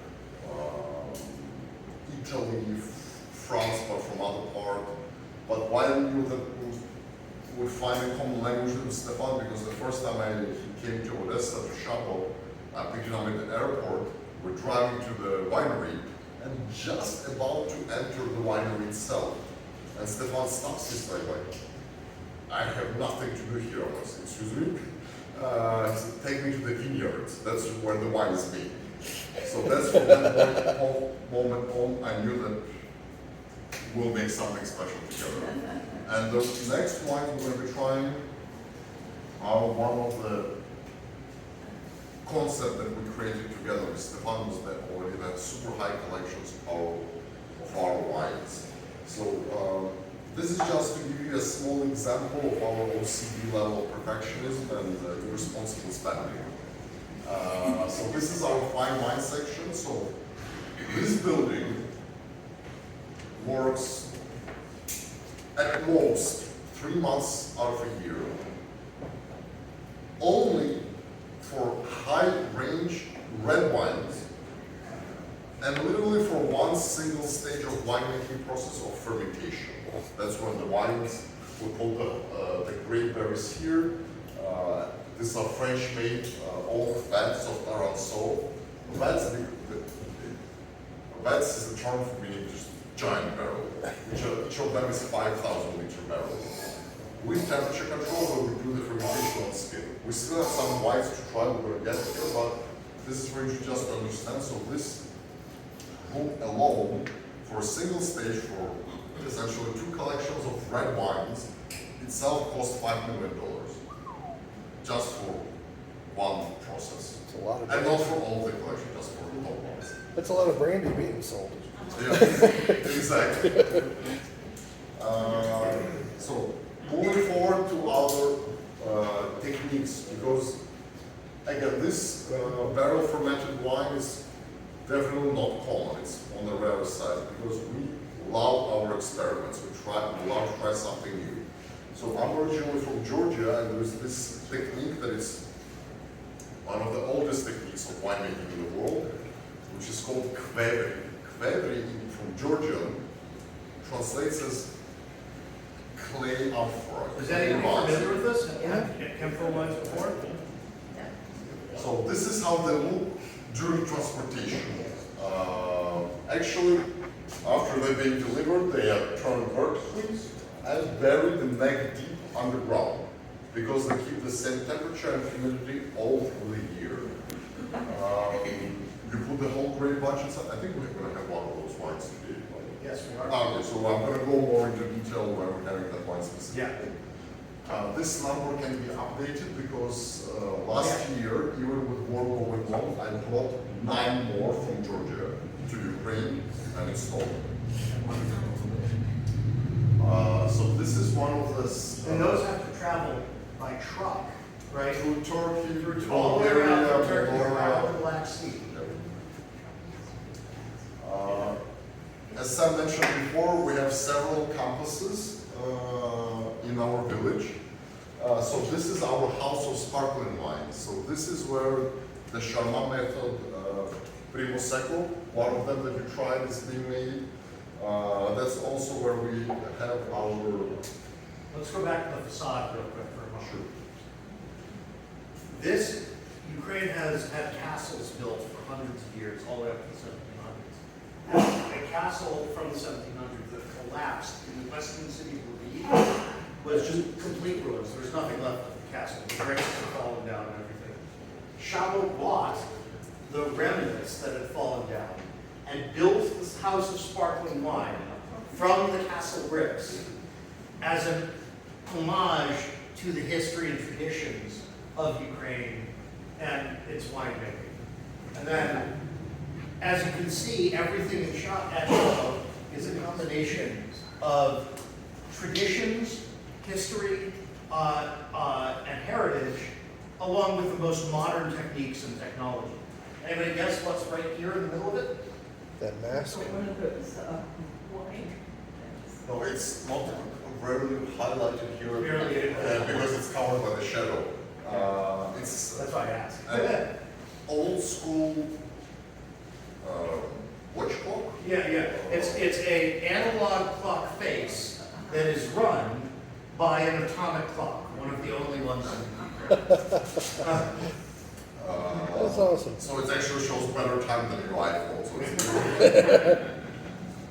Italy, France, but from other part. But why we knew that we would find a common language with Stefan, because the first time he came to Odesa, to SHABO, I picked him up at the airport, we're driving to the winery, and just about to enter the winery itself. And Stefan stops, he's like, I have nothing to do here. I was, excuse me? Take me to the vineyards. That's where the wine is made. So that's from that moment on, I knew that we'll make something special together. And the next wine we're going to be trying are one of the concepts that we created together with Stefan was that already that super high collections of our wines. So this is just to give you a small example of our OCD level of perfectionism and irresponsible spending. So this is our fine wine section. So this building works at most 3 months out of a year, only for high-range red wines, and literally for one single stage of winemaking process of fermentation. That's when the wines, we pull the grape berries here. These are French-made old vats of Aranceau. Vats is the term for meaning just giant barrel. Each of them is 5,000 liter barrels. With temperature control, where we do the fermentation on scale. We still have some wines to try, we're going to get here, but this is for you to just understand. So this room alone, for a single stage, for essentially 2 collections of red wines, itself costs $5 million. Just for one process. It's a lot of And not brandy. for all the collection, just for the top ones. That's a lot of brandy being sold. Yeah, exactly. So moving forward to other techniques, because again, this barrel fermented wine is definitely not common. It's on the rare side because we love our experiments. We love to try something new. So I'm originally from Georgia, and there's this technique that is one of the oldest techniques of winemaking in the world, which is called kvevri. Kvevri from Georgian translates as clay amphora. Is that even Clay vase. familiar with this? Have you come from wines before? So this is how they look during transportation. Actually, after they've been delivered, they are turned vertically and buried the neck deep underground because they keep the same temperature and humidity all through the year. You put the whole grape bunch inside. I think we're going to have one of those wines today. Yes, we are. Okay, so I'm going to go more into detail when we're having that wine specifically. This number can be updated because last year, even with war going on, I brought 9 more from Georgia to Ukraine and installed them. So this is one of the And those have to travel by truck, right? through Turkey, All the way around from Bulgaria, Turkey around the Bulgaria. Black Sea. As Sam mentioned before, we have several campuses in our village. So this is our house of sparkling wines. So this is where the Sharma method, Primo Secco, one of them that you tried, is being made. That's also where we have our. Let's go back to the facade real quick for a moment. Sure. This, Ukraine has had castles built for hundreds of years, all the way up to the 1700s. A castle from the 1700s that collapsed in the western city of Lviv was just complete ruins. There was nothing left of the castle. The bricks had fallen down and everything. SHABO bought the remnants that had fallen down and built this house of sparkling wine from the castle bricks as an homage to the history and traditions of Ukraine and its winemaking. And then, as you can see, everything at SHABO is a combination of traditions, history, and heritage, along with the most modern techniques and technology. Anybody guess what's right here in the middle of it? That mask. One of those wine. No, it's not rarely highlighted here Barely. because it's covered by the shadow. It's That's why I asked. an old school watch clock. Yeah. It's a analog clock face that is run by an atomic clock, one of the only ones in That's awesome. So it actually shows better time than your iPhone. So, it's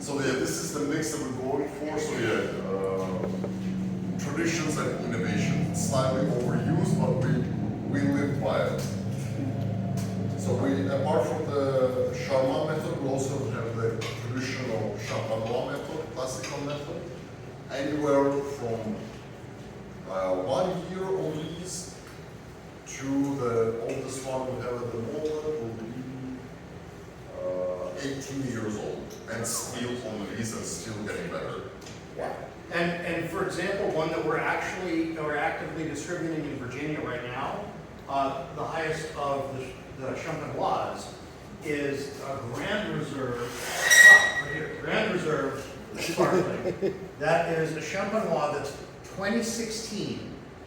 so yeah, this is the mix that we're going for. So yeah, traditions and innovation. It's slightly overused, but we live by it. So we, apart from the Sharma method, we also have the traditional Champenois method, classical method. Anywhere from 1 year old yeast to the oldest one we have at the moment will be 18 years old and still on lease and still getting better. Wow. And for example, one that we're actively distributing in Virginia right now, the highest of the Champenois is a Grand Reserve, right here, Grand Reserve Sparkling. That is a Champenois that's 2016,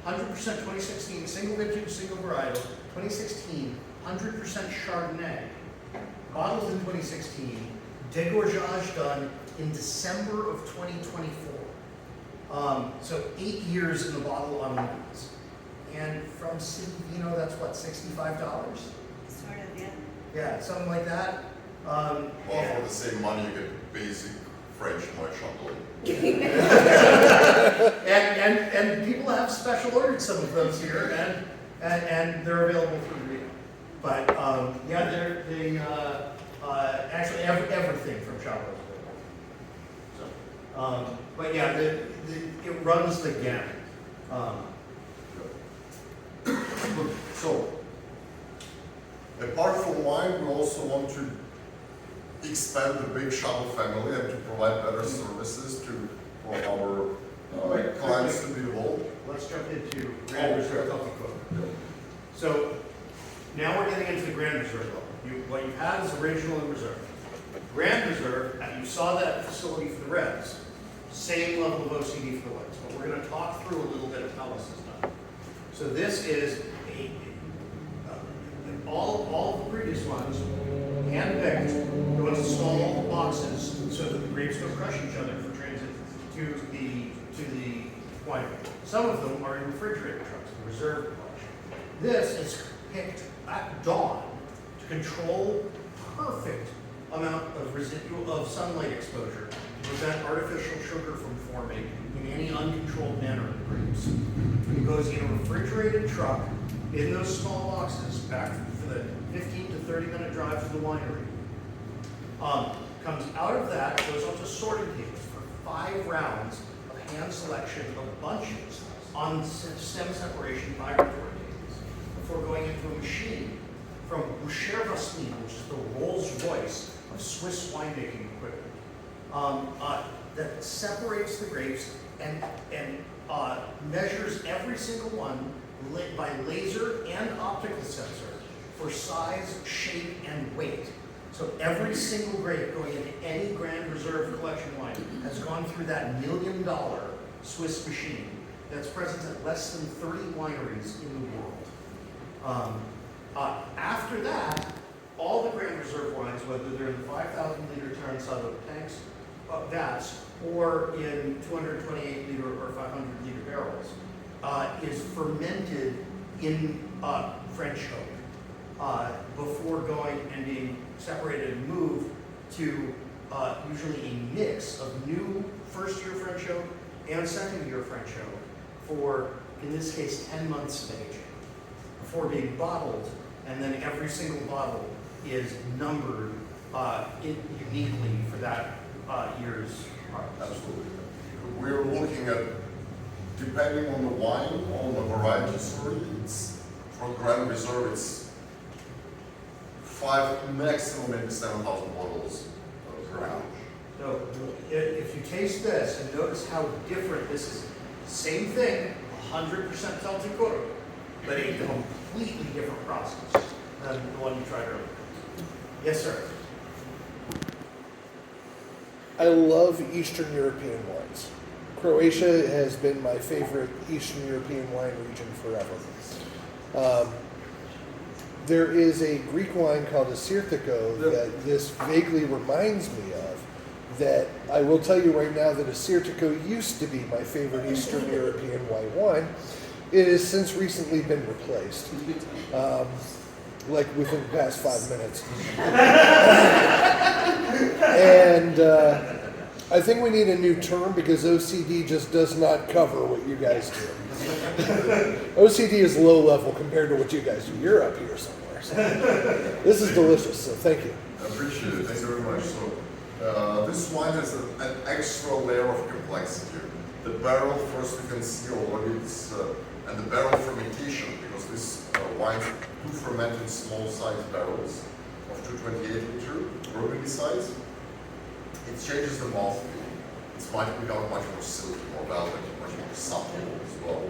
100% 2016, single vintage, single varietal, 2016, 100% Chardonnay, bottled in 2016, degorgeage done in December of 2024. So 8 years in the bottle on wines. And from Vino, that's what, $65? Sort of, yeah. Yeah, something like that. Well, for the same money, you get basic French Moët Chandon. And people have special ordered some of those here, and they're available through Reno. But yeah, they actually everything from SHABO is available. So, but yeah, it runs the gamut. So, apart from wine, we also want to expand the big SHABO family and to provide better services for our clients to be involved. Let's jump into Grand Reserve Healthy Cook. So now we're getting into the Grand Reserve level. What you have is original and reserve. Grand Reserve, you saw that facility for the reds, same level of OCD for the whites, but we're going to talk through a little bit of how this is done. So this is all of the previous ones, hand-picked, go into small boxes so that the grapes don't crush each other for transit to the winery. Some of them are in refrigerator trucks, the reserve collection. This is picked at dawn to control perfect amount of residual of sunlight exposure to prevent artificial sugar from forming in any uncontrolled manner in the grapes. It goes in a refrigerated truck in those small boxes back for the 15 to 30 minute drive to the winery. Comes out of that, goes onto sorting tables for 5 rounds of hand selection of bunches on stem separation vibratory tables before going into a machine from Boucher Vasselin, which is the Rolls Royce of Swiss winemaking equipment, that separates the grapes and measures every single one by laser and optical sensor for size, shape, and weight. So every single grape going into any Grand Reserve collection wine has gone through that $1 million Swiss machine that's present at less than 30 wineries in the world. After that, all the Grand Reserve wines, whether they're in the 5,000 liter Taransato tanks, vats, or in 228 liter or 500 liter barrels, is fermented in French oak before going and being separated and moved to usually a mix of new first-year French oak and second-year French oak for, in this case, 10 months of aging before being bottled, and then every single bottle is numbered uniquely for that year's harvest. Absolutely. We're looking at, depending on the wine, on the variety, sorry, it's for Grand Reserve, it's 5, maximum maybe 7,000 bottles per hour. So if you taste this and notice how different this is, same thing, 100% Celtic Coro, but a completely different process than the one you tried earlier. Yes, sir. I love Eastern European wines. Croatia has been my favorite Eastern European wine region forever. There is a Greek wine called a Sirtiko that this vaguely reminds me of, that I will tell you right now that a Sirtiko used to be my favorite Eastern European white wine. It has since recently been replaced, like within the past 5 minutes. And I think we need a new term because OCD just does not cover what you guys do. OCD is low level compared to what you guys do. You're up here somewhere. So. This is delicious, so thank you. I appreciate it. Thank you very much. So, this wine has an extra layer of complexity. The barrel, first you can see already, and the barrel fermentation, because this wine do ferment in small sized barrels of 228 liter Burgundy size. It changes the mouthfeel. It's might become much more silky, more velvety, much more supple as well.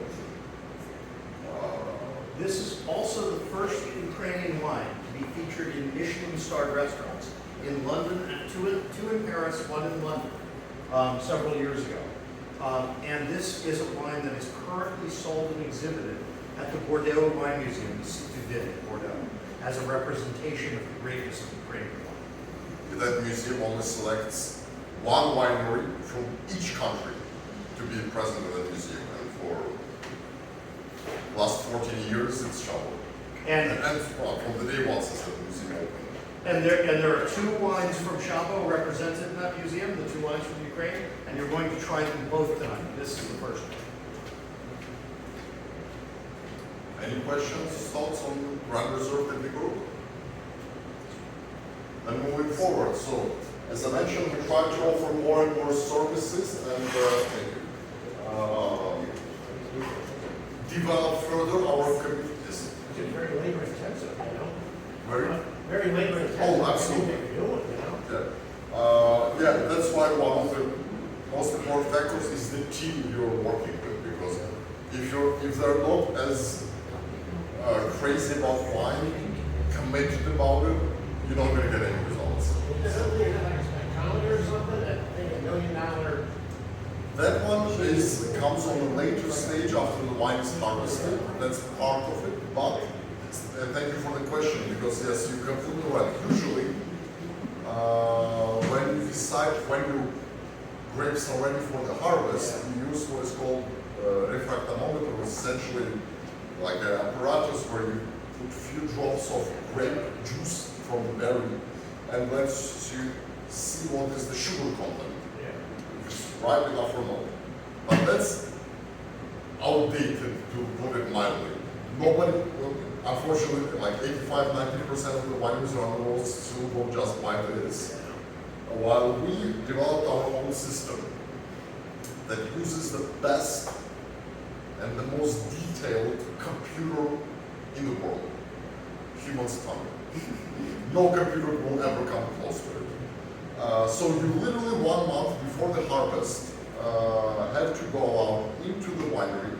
This is also the first Ukrainian wine to be featured in Michelin-starred restaurants in London, 2 in Paris, 1 in London, several years ago. And this is a wine that is currently sold and exhibited at the Bordeaux Wine Museum, the Cité de Bordeaux, as a representation of the greatness of Ukrainian wine. That museum only selects one winery from each country to be present in that museum. And for the last 14 years, it's SHABO. And From the day one since the museum opened. And there are 2 wines from SHABO represented in that museum, the 2 wines from Ukraine, and you're going to try them both tonight. This is the first one. Any questions, thoughts on Grand Reserve and the group? Then moving forward, so as I mentioned, we try to offer more and more services and develop further our communities. It's very labor intensive, you know? Very. Very labor intensive. Oh, absolutely. Anything you're doing, you know? Yeah, that's why one of the most important factors is the team you're working with, because if they're not as crazy about wine, committed about it, you're not going to get any results. Is there something like a spectrometer or something, that thing, $1 million? That one comes on a later stage after the wine is harvested. That's part of it. But thank you for the question, because yes, you're completely right. Usually, when you decide when your grapes are ready for the harvest, you use what is called refractometer, which is essentially like an apparatus where you put a few drops of grape juice from the berry and lets you see what is the sugar content. Right enough or not. But that's outdated, to put it mildly. Nobody, unfortunately, like 85–90% of the wineries around the world still go just by this. While we developed our own system that uses the best and the most detailed computer in the world, human stomach. No computer will ever come close to it. So you literally 1 month before the harvest have to go out into the winery.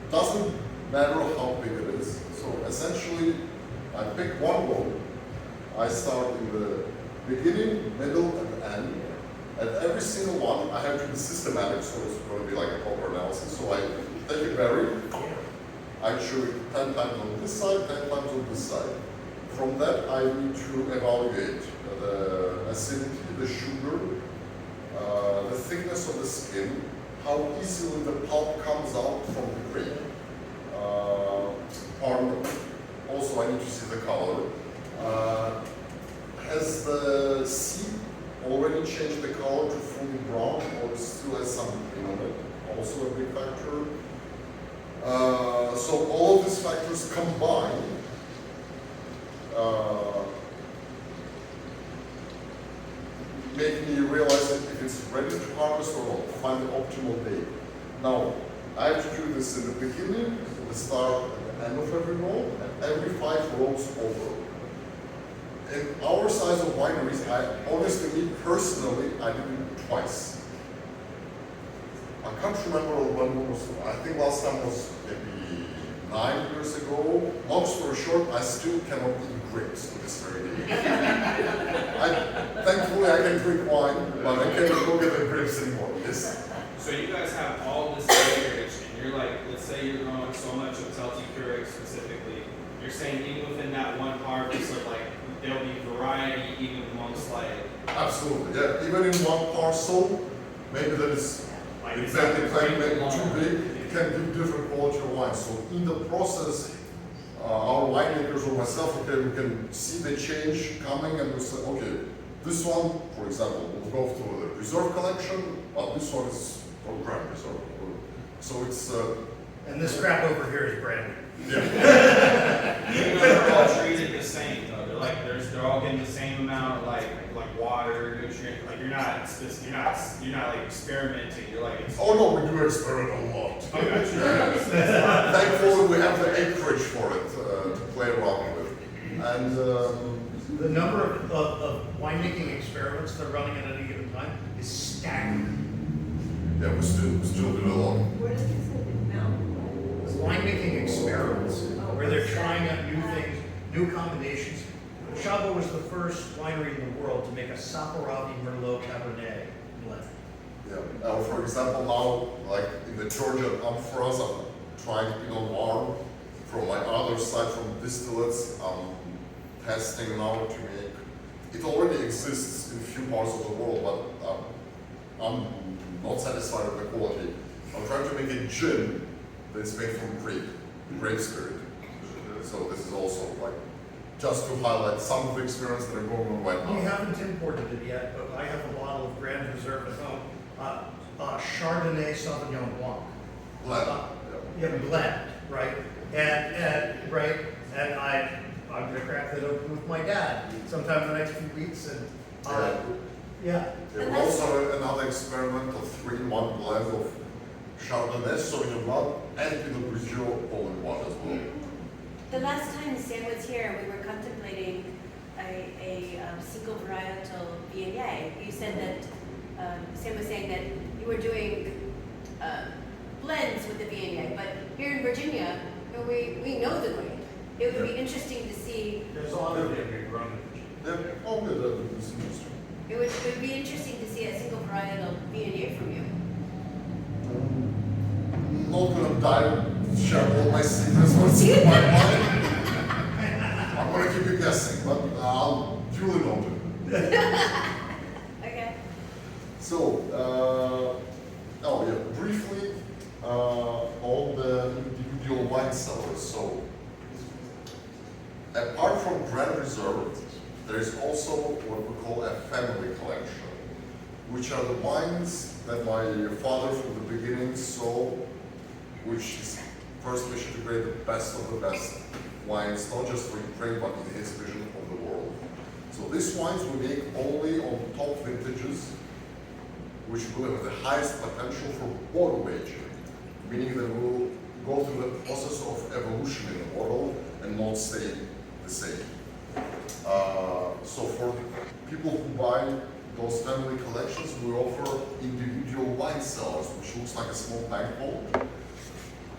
Doesn't matter how big it is. So essentially, I pick one row. I start in the beginning, middle, and end. And every single one, I have to be systematic, so it's going to be like a proper analysis. So I take a berry, I chew it 10 times on this side, 10 times on this side. From that, I need to evaluate the acidity, the sugar, the thickness of the skin, how easily the pulp comes out from the grape. Also, I need to see the color. Has the seed already changed the color to fully brown, or still has some green on it? Also a big factor. So all of these factors combined make me realize that if it's ready to harvest or not, find the optimal date. Now, I have to do this in the beginning, the start, at the end of every row, and every 5 rows over. In our size of wineries, honestly, me personally, I did it twice. I can't remember when it was, I think last time was maybe 9 years ago. Long story short, I still cannot eat grapes to this very day. Thankfully, I can drink wine, but I can't look at the grapes anymore. Yes. So you guys have all this acreage, and you're like, let's say you're growing so much of Iukuridze specifically. You're saying even within that one harvest, of like there'll be variety even amongst like. Absolutely, yeah. Even in one parcel, maybe that is exactly maybe too big, it can give different quality of wine. So in the process, our winemakers or myself, okay, we can see the change coming, and we say, okay, this one, for example, will go to the reserve collection, but this one is for Grand Reserve. So it's. And this crap over here is brand new. Yeah. They're all treated the same though. They're all getting the same amount of like water, nutrient. Like you're not like experimenting. You're like. Oh no, we do experiment a lot. Okay. Thankfully, we have the acreage for it to play around with, and The number of winemaking experiments they're running at any given time is staggering. yeah, we still do a lot. What is this, like a mountain? Winemaking experiments where they're trying out new things, new combinations. SHABO was the first winery in the world to make a Saperavi Merlot Cabernet blend. Yeah. For example, now, like in the Georgian amphoras, I'm trying Pinot Noir. From my other side, from distillates, I'm testing now to make. It already exists in a few parts of the world, but I'm not satisfied with the quality. I'm trying to make a gin that's made from grape spirit. So this is also like just to highlight some of the experience that are going on right now. We haven't imported it yet, but I have a bottle of Grand Reserve at home. Chardonnay Sauvignon Blanc. Blend. Yeah, blend, right? And right, and I'm gonna crack that open with my dad sometime in the next few weeks, and yeah. There was also another experiment of 3-in-1 blend of Chardonnay, Sauvignon Blanc, and Pinot Grigio all in one as well. The last time Sam was here, we were contemplating a single varietal Viognier. You said that, Sam was saying that you were doing blends with the Viognier, but here in Virginia, we know the grape. It would be interesting to see, There's a lot of it grown. Yeah, all good, that is interesting. it would be interesting to see a single varietal Viognier from you. I'm not gonna share all my secrets what's in my mind. I'm gonna keep you guessing, but I'll duly note it. Okay. So, briefly on the individual wine cellars. So, apart from Grand Reserve, there is also what we call a family collection, which are the wines that my father from the beginning saw, which is first mission to create the best of the best wines, not just for Ukraine, but in his vision of the world. So these wines we make only on top vintages, which will have the highest potential for bottle aging, meaning that we'll go through the process of evolution in the bottle and not stay the same. So for people who buy those family collections, we offer individual wine cellars, which looks like a small bank vault,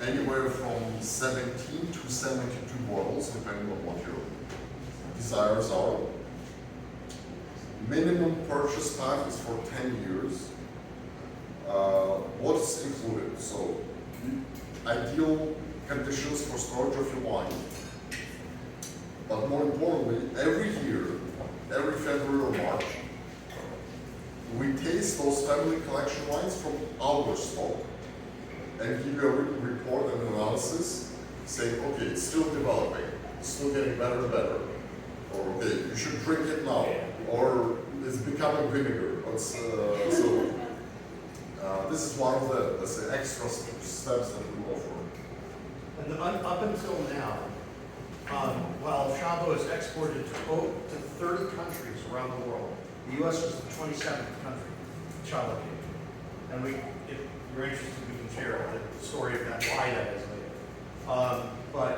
anywhere from 17 to 72 bottles, depending on what your desires are. Minimum purchase time is for 10 years. What's included? So, ideal conditions for storage of your wine. But more importantly, every year, every February or March, we taste those family collection wines from our stock and give you a written report and analysis saying, okay, it's still developing, it's still getting better and better, or okay, you should drink it now, or it's becoming vinegar. This is one of the, let's say, extra steps that we offer. And up until now, while SHABO is exported to 30 countries around the world, the U.S. was the 27th country SHABO came to. And if you're interested, we can share the story of that, why that is later. But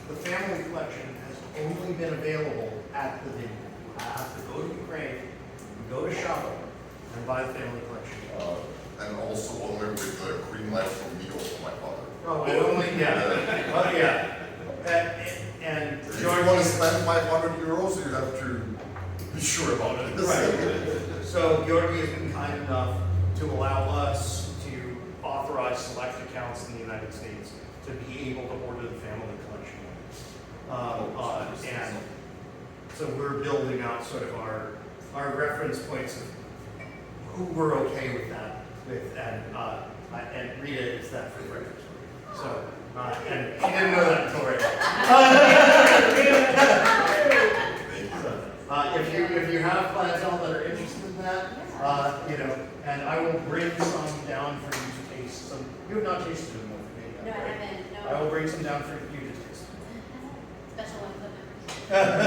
the family collection has only been available at the vineyard. I have to go to Ukraine, go to SHABO, and buy the family collection. And also only with the green light from me or from my father. Oh, and only, yeah. Oh, yeah. And If you want to spend 500 euros, you have to be sure about it. Right. So Giorgi has been kind enough to allow us to authorize select accounts in the United States to be able to order the family collection. And so we're building out sort of our reference points of who we're okay with that with, and Rita is that for reference. So, and she didn't know that until right now. If you have clientele that are interested in that, and I will bring some down for you to taste. Some you have not tasted them with me. No, I right? haven't, no. I will bring some down for you to taste. Special one for members.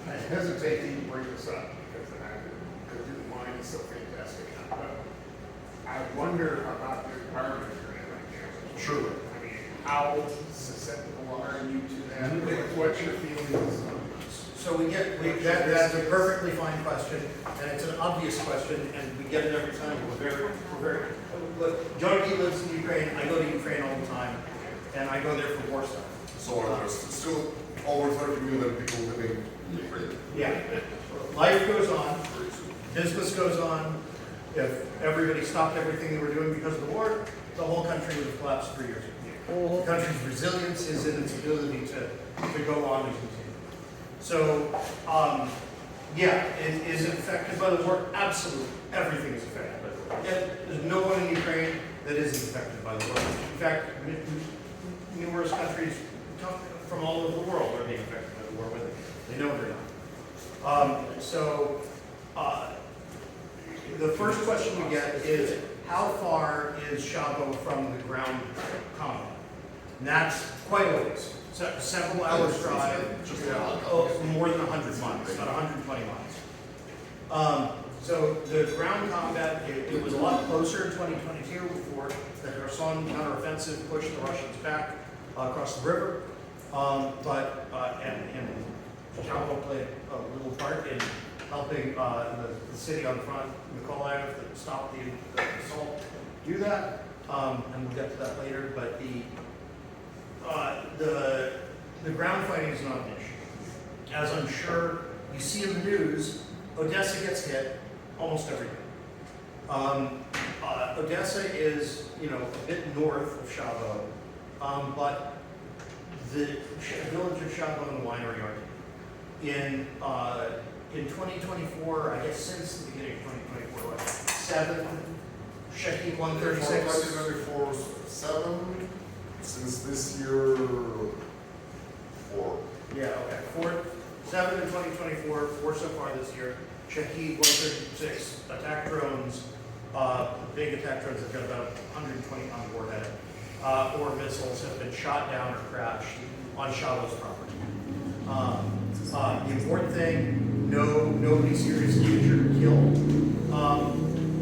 I hesitate to even bring this up because the wine is so fantastic. But I wonder about the environment you're in right now. Sure. I mean, how susceptible are you to that? What's your feelings? So that's a perfectly fine question, and it's an obvious question, and we get it every time. We're very, look, Giorgi lives in Ukraine, I go to Ukraine all the time, and I go there for war stuff. So there's still over 30 million people living in Ukraine. Yeah, life goes on, business goes on. If everybody stopped everything they were doing because of the war, the whole country would have collapsed 3 years ago. The country's resilience is in its ability to go on and continue. So, yeah, is it affected by the war? Absolutely, everything is affected by the war. Yet, there's no one in Ukraine that isn't affected by the war. In fact, numerous countries from all over the world are being affected by the war, whether they know it or not. The first question we get is, how far is SHABO from the ground combat? And that's quite a ways. So several hours drive, more than 100 miles, about 120 miles. So the ground combat, it was a lot closer in 2022 before the Kherson counteroffensive pushed the Russians back across the river. And SHABO played a little part in helping the city on the front, Mykolaiv, that stopped the assault, do that. And we'll get to that later. But the ground fighting is not an issue. As I'm sure you see in the news, Odesa gets hit almost every day. Odesa is, a bit north of SHABO, but the village of SHABO and the winery are in 2024, I guess since the beginning of 2024, what, 7, Shahid 136. 2024, 7, since this year, 4. Yeah, okay. 7 in 2024, 4 so far this year. Shahid 136 attack drones, big attack drones that got about 120 on board head, or missiles have been shot down or crashed on SHABO's property. The important thing, nobody seriously injured or killed.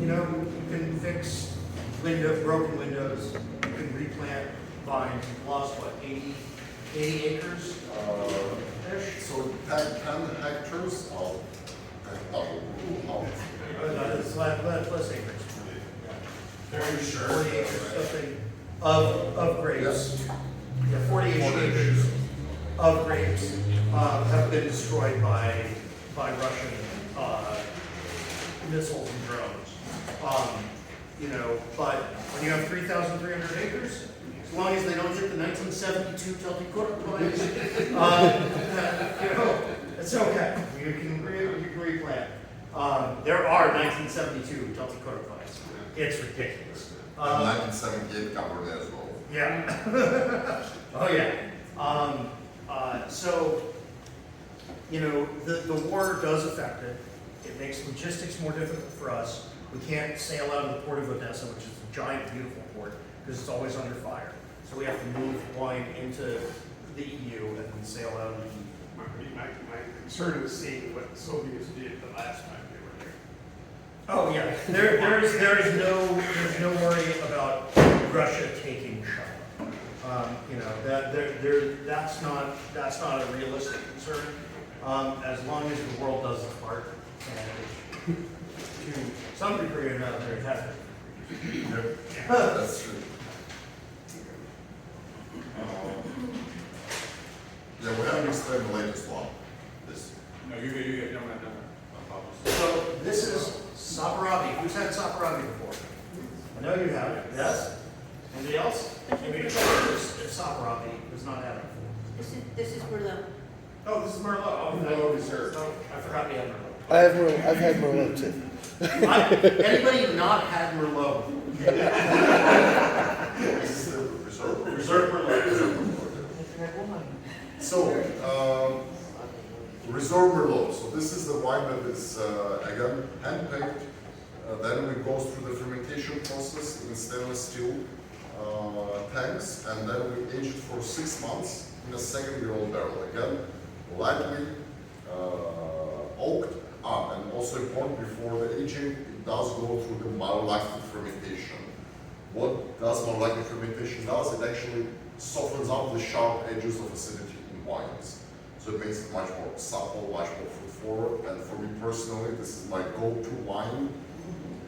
You can fix broken windows, you can replant vines. You've lost, what, 80 acres? So 10 hectares of It's less acres. Are you sure? 40 acres, something, of grapes. Yeah, 48 acres of grapes have been destroyed by Russian missiles and drones. But when you have 3,300 acres, as long as they don't hit the 1972 Telti-Kurok plans, it's okay. You can replant. There are 1972 Telti-Kurok plans. It's ridiculous. 1978 Cabernet as well. Yeah. Oh yeah. The war does affect it. It makes logistics more difficult for us. We can't sail out of the port of Odesa, which is a giant, beautiful port, because it's always under fire. So we have to move wine into the EU and then sail out of the EU. My concern is seeing what the Soviets did the last time they were there. Oh yeah, there's no worry about Russia taking China. That's not a realistic concern. As long as the world does its part, and to some degree or another, it has been. That's true. Yeah, we haven't explained the latest one. This. No, you get, no. So this is Saparavi. Who's had Saparavi before? I know you have. Yes. Anybody else? Maybe check if Saparavi has not had it before. This is Merlot. Oh, this is Merlot. Oh, Merlot dessert. Oh, I forgot we had Merlot. I've had Merlot too. Anybody not had Merlot? Reserve Merlot. So, Reserve Merlot. So this is the wine that is, again, hand-picked. Then we go through the fermentation process in stainless steel tanks, and then we age it for 6 months in a second-year-old barrel. Again, lightly oaked, and also important, before the aging, it does go through the malolactic fermentation. What does malolactic fermentation does? It actually softens up the sharp edges of acidity in wines. So it makes it much more supple, much more fruit forward. And for me personally, this is my go-to wine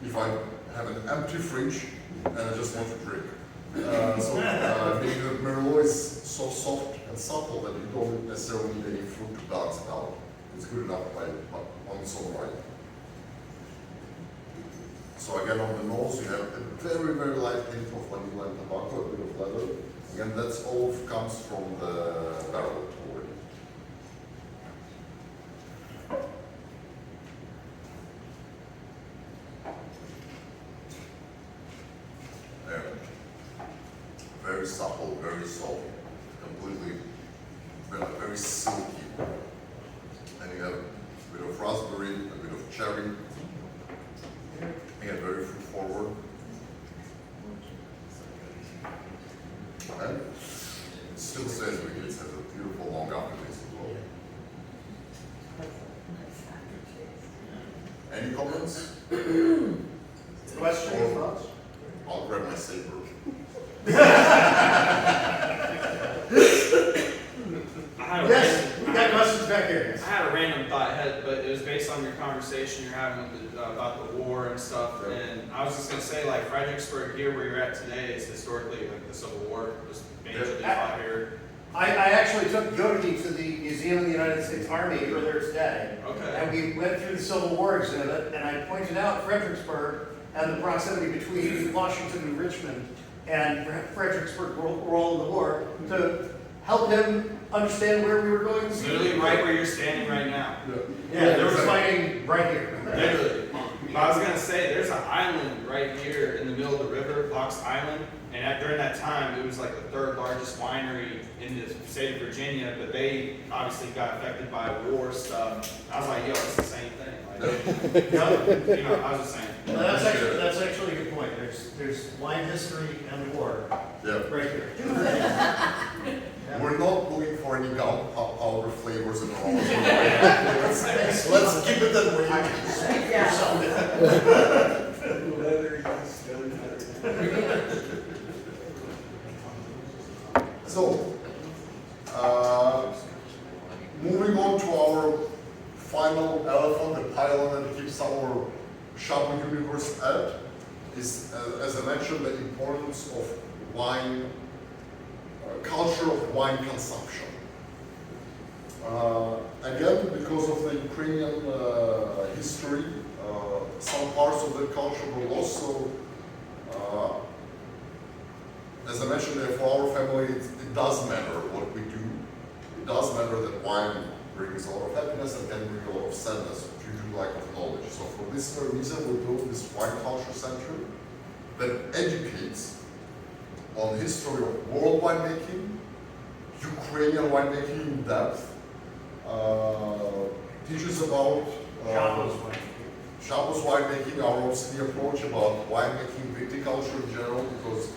if I have an empty fridge and I just want to drink. Maybe the Merlot is so soft and subtle that you don't necessarily need any fruit to balance it out. It's good enough on its own right. So again, on the nose, you have a very, very light hint of vanilla and tobacco, a bit of leather. Again, that's all comes from the barrel already. Very supple, very soft, completely, very silky. And you have a bit of raspberry, a bit of cherry. Again, very fruit forward. And it still says it has a beautiful long aftertaste as well. Any comments? Questions, Or- thoughts? I'll grab my saber. Yes, we got questions back here. I had a random thought, but it was based on your conversation you're having with about the war and stuff. Yeah. And I was just gonna say, like Fredericksburg, here where you're at today, is historically like the Civil War was majorly fought here. I actually took Giorgi to the Museum of the United States Army earlier today. Okay. And we went through the Civil War exhibit, and I pointed out Fredericksburg and the proximity between Washington and Richmond and Fredericksburg role in the war to help him understand where we were going. Literally right where you're standing right now. Yeah, there was fighting right here. Literally. But I was gonna say, there's an island right here in the middle of the river, Fox Island, and during that time, it was like the third largest winery in the state of Virginia, but they obviously got affected by war stuff. I was like, yo, it's the same thing. Like, you know, I was just saying. Well, that's actually a good point. There's wine history and war Yeah. right here. We're not looking for any gunpowder flavors in our own. Let's keep it that way. Yeah. So, moving on to our final elephant, the pylon that keeps our SHABO universe at, is, as I mentioned, the importance of wine, culture of wine consumption. Again, because of the Ukrainian history, some parts of the culture were lost. So, as I mentioned, for our family, it does matter what we do. It does matter that wine brings a lot of happiness and can bring a lot of sadness due to lack of knowledge. So for this reason, we built this wine culture center that educates on the history of world winemaking, Ukrainian winemaking in depth, teaches about SHABO's winemaking, our OCD approach about winemaking, viticulture in general, because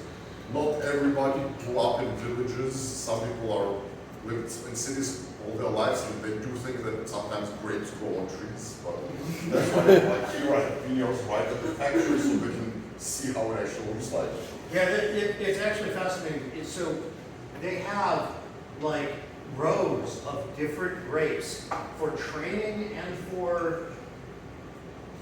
not everybody grew up in villages. Some people are lived in cities all their lives, and they do think that sometimes grapes grow on trees. But that's why they like here at vineyards right at the factory, so they can see how it actually looks like. Yeah, it's actually fascinating. So they have like rows of different grapes for training and for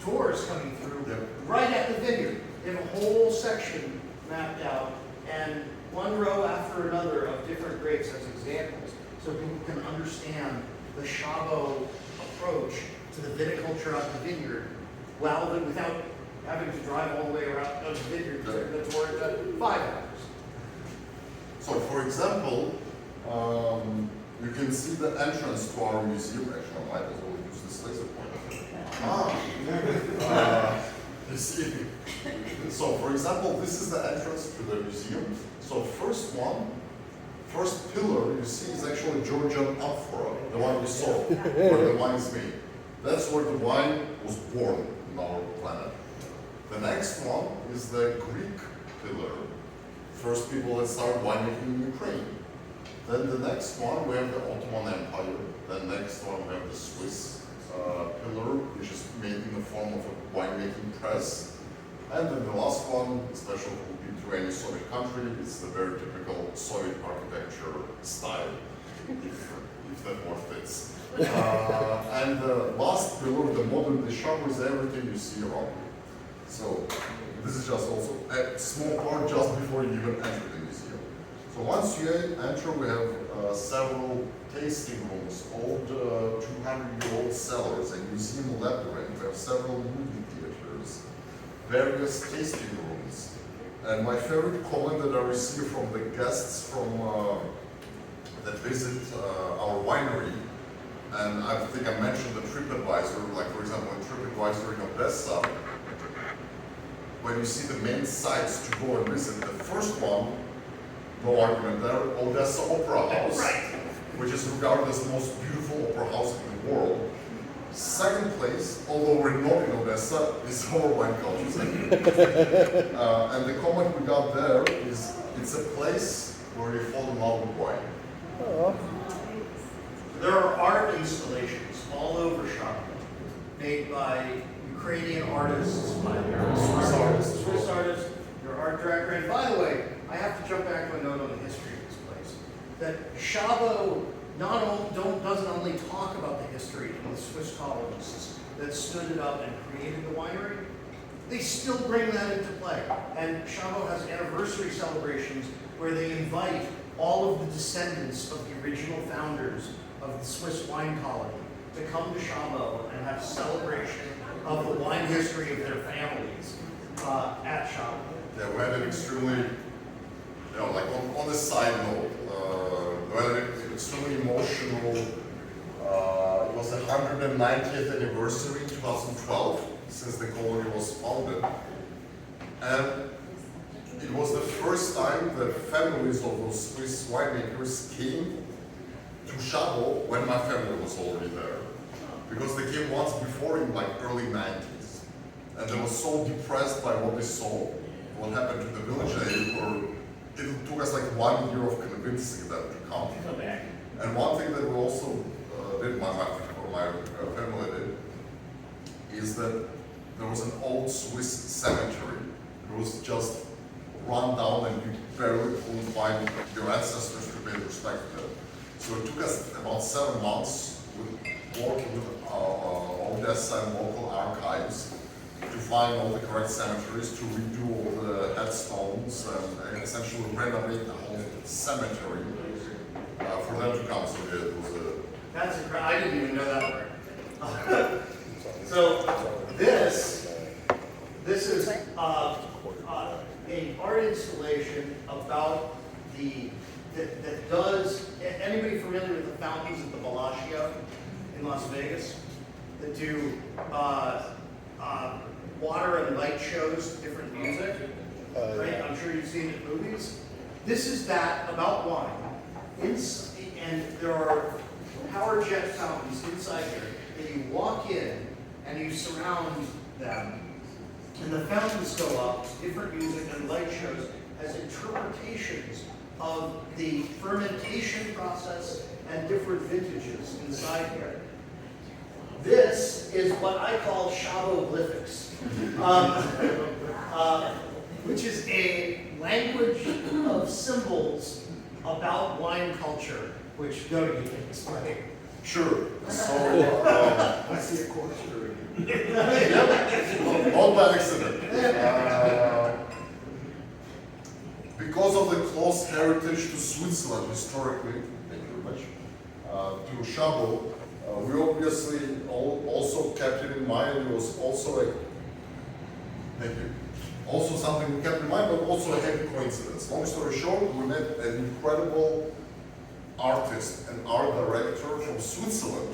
tours coming through right at the vineyard. They have a whole section mapped out and one row after another of different grapes as examples so people can understand the SHABO approach to the viticulture of the vineyard without having to drive all the way around the vineyard to tour it 5 hours. So, for example, you can see the entrance to our museum. Actually, I might as well use this laser pointer. You see. So, for example, this is the entrance to the museum. So, first pillar you see is actually Georgian amphora, the one we saw, where the wine is made. That's where the wine was born on our planet. The next one is the Greek pillar. First people that started winemaking in Ukraine. Then the next one, we have the Ottoman Empire. The next one, we have the Swiss pillar, which is made in the form of a winemaking press. And then the last one, especially if you've been to any Soviet country, is the very typical Soviet architecture style, if that word fits. And the last pillar, the modern SHABO, is everything you see around you. So this is just also a small part just before you even enter the museum. So once you enter, we have several tasting rooms, old 200-year-old cellars, a museum labyrinth. We have several movie theaters, various tasting rooms. And my favorite comment that I received from the guests from that visit our winery, and I think I mentioned the TripAdvisor, like for example in TripAdvisor in Odesa, when you see the main sites to go and visit, the first one, no argument there, Odesa Opera House, which is regarded as the most beautiful opera house in the world. Second place, although we're not in Odessa, is our wine culture center. And the comment we got there is, it's a place where you fall in love with wine. Oh. There are art installations all over SHABO made by Ukrainian artists, by Swiss artists, their art director. And by the way, I have to jump back to a note on the history of this place. That SHABO doesn't only talk about the history of the Swiss colonists that stood it up and created the winery, they still bring that into play. And SHABO has anniversary celebrations where they invite all of the descendants of the original founders of the Swiss wine colony to come to SHABO and have celebration of the wine history of their families at SHABO. Yeah, we had an extremely, like on the side note, we had an extremely emotional, it was the 190th anniversary in 2012, since the colony was founded. And it was the first time that families of those Swiss winemakers came to SHABO when my family was already there. Because they came once before in like early 90s. And they were so depressed by what they saw, what happened to the village. It took us like 1 year of convincing them to come. And one thing that we also did, my family did, is that there was an old Swiss cemetery. It was just run down and you barely couldn't find your ancestors to pay respect to them. So it took us about 7 months working with Odesa and local archives to find all the correct cemeteries, to redo all the headstones and essentially renovate the whole cemetery for them to come. So it was a... That's incredible. I didn't even know that part. So this is an art installation about that does, anybody familiar with the fountains at the Bellagio in Las Vegas that do water and light shows, different music, right? I'm sure you've seen it in movies. This is that about wine. And there are power jet fountains inside here that you walk in and you surround them. And the fountains go up, different music and light shows as interpretations of the fermentation process and different vintages inside here. This is what I call SHABO-glyphics, which is a language of symbols about wine culture, which Giorgi can explain. Sure. So, I see a course already. all by accident. Because of the close heritage to Switzerland historically, thank you very much, to SHABO, we obviously also kept it in mind. It was also also something we kept in mind, but also a happy coincidence. Long story short, we met an incredible artist and art director from Switzerland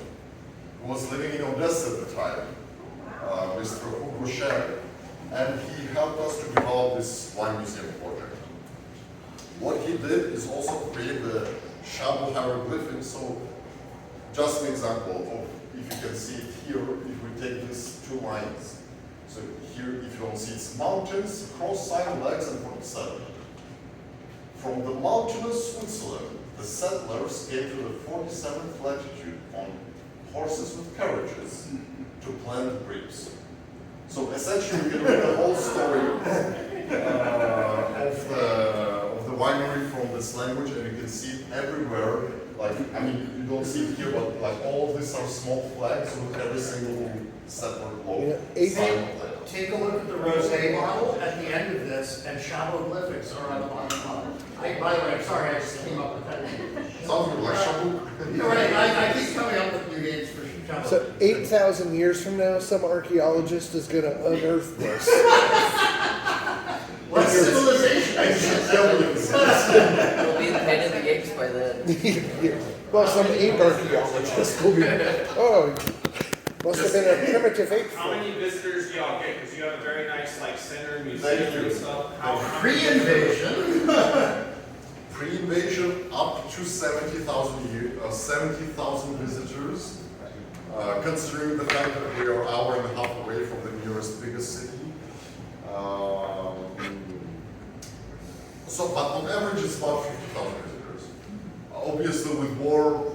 who was living in Odessa at the time, Mr. Hugo, and he helped us to develop this wine museum project. What he did is also create the SHABO hieroglyphics. So, just an example of, if you can see it here, if we take these 2 lines. So here, if you don't see, it's mountains, cross-sign, legs, and 47. From the mountainous Switzerland, the settlers came to the 47th latitude on horses with carriages to plant grapes. So essentially, you can read the whole story of the winery from this language, and you can see it everywhere. Like, I mean, you don't see it here, but like all of these are small flags with every single separate logo. Yeah, sign of that. take a look at the rosé bottle at the end of this, and SHABO glyphics are on the bottom bottle. By the way, I'm sorry, I just came up with that name. Sounds good, like SHABO. You're right, I keep coming up with new names for SHABO. So 8,000 years from now, some archaeologist is going to unearth this. What civilization is this? It'll be in the Planet of the Apes by then. Well, some ape archaeologist will be. Oh, must have been a primitive ape. How many visitors do y'all get? Because you have a very nice like center museum Thank you. and stuff. How Pre-invasion. Pre-invasion up to 70,000 visitors. Considering the fact that we are an hour and a half away from the nearest biggest city. So, but on average, it's about 50,000 visitors. Obviously, with war,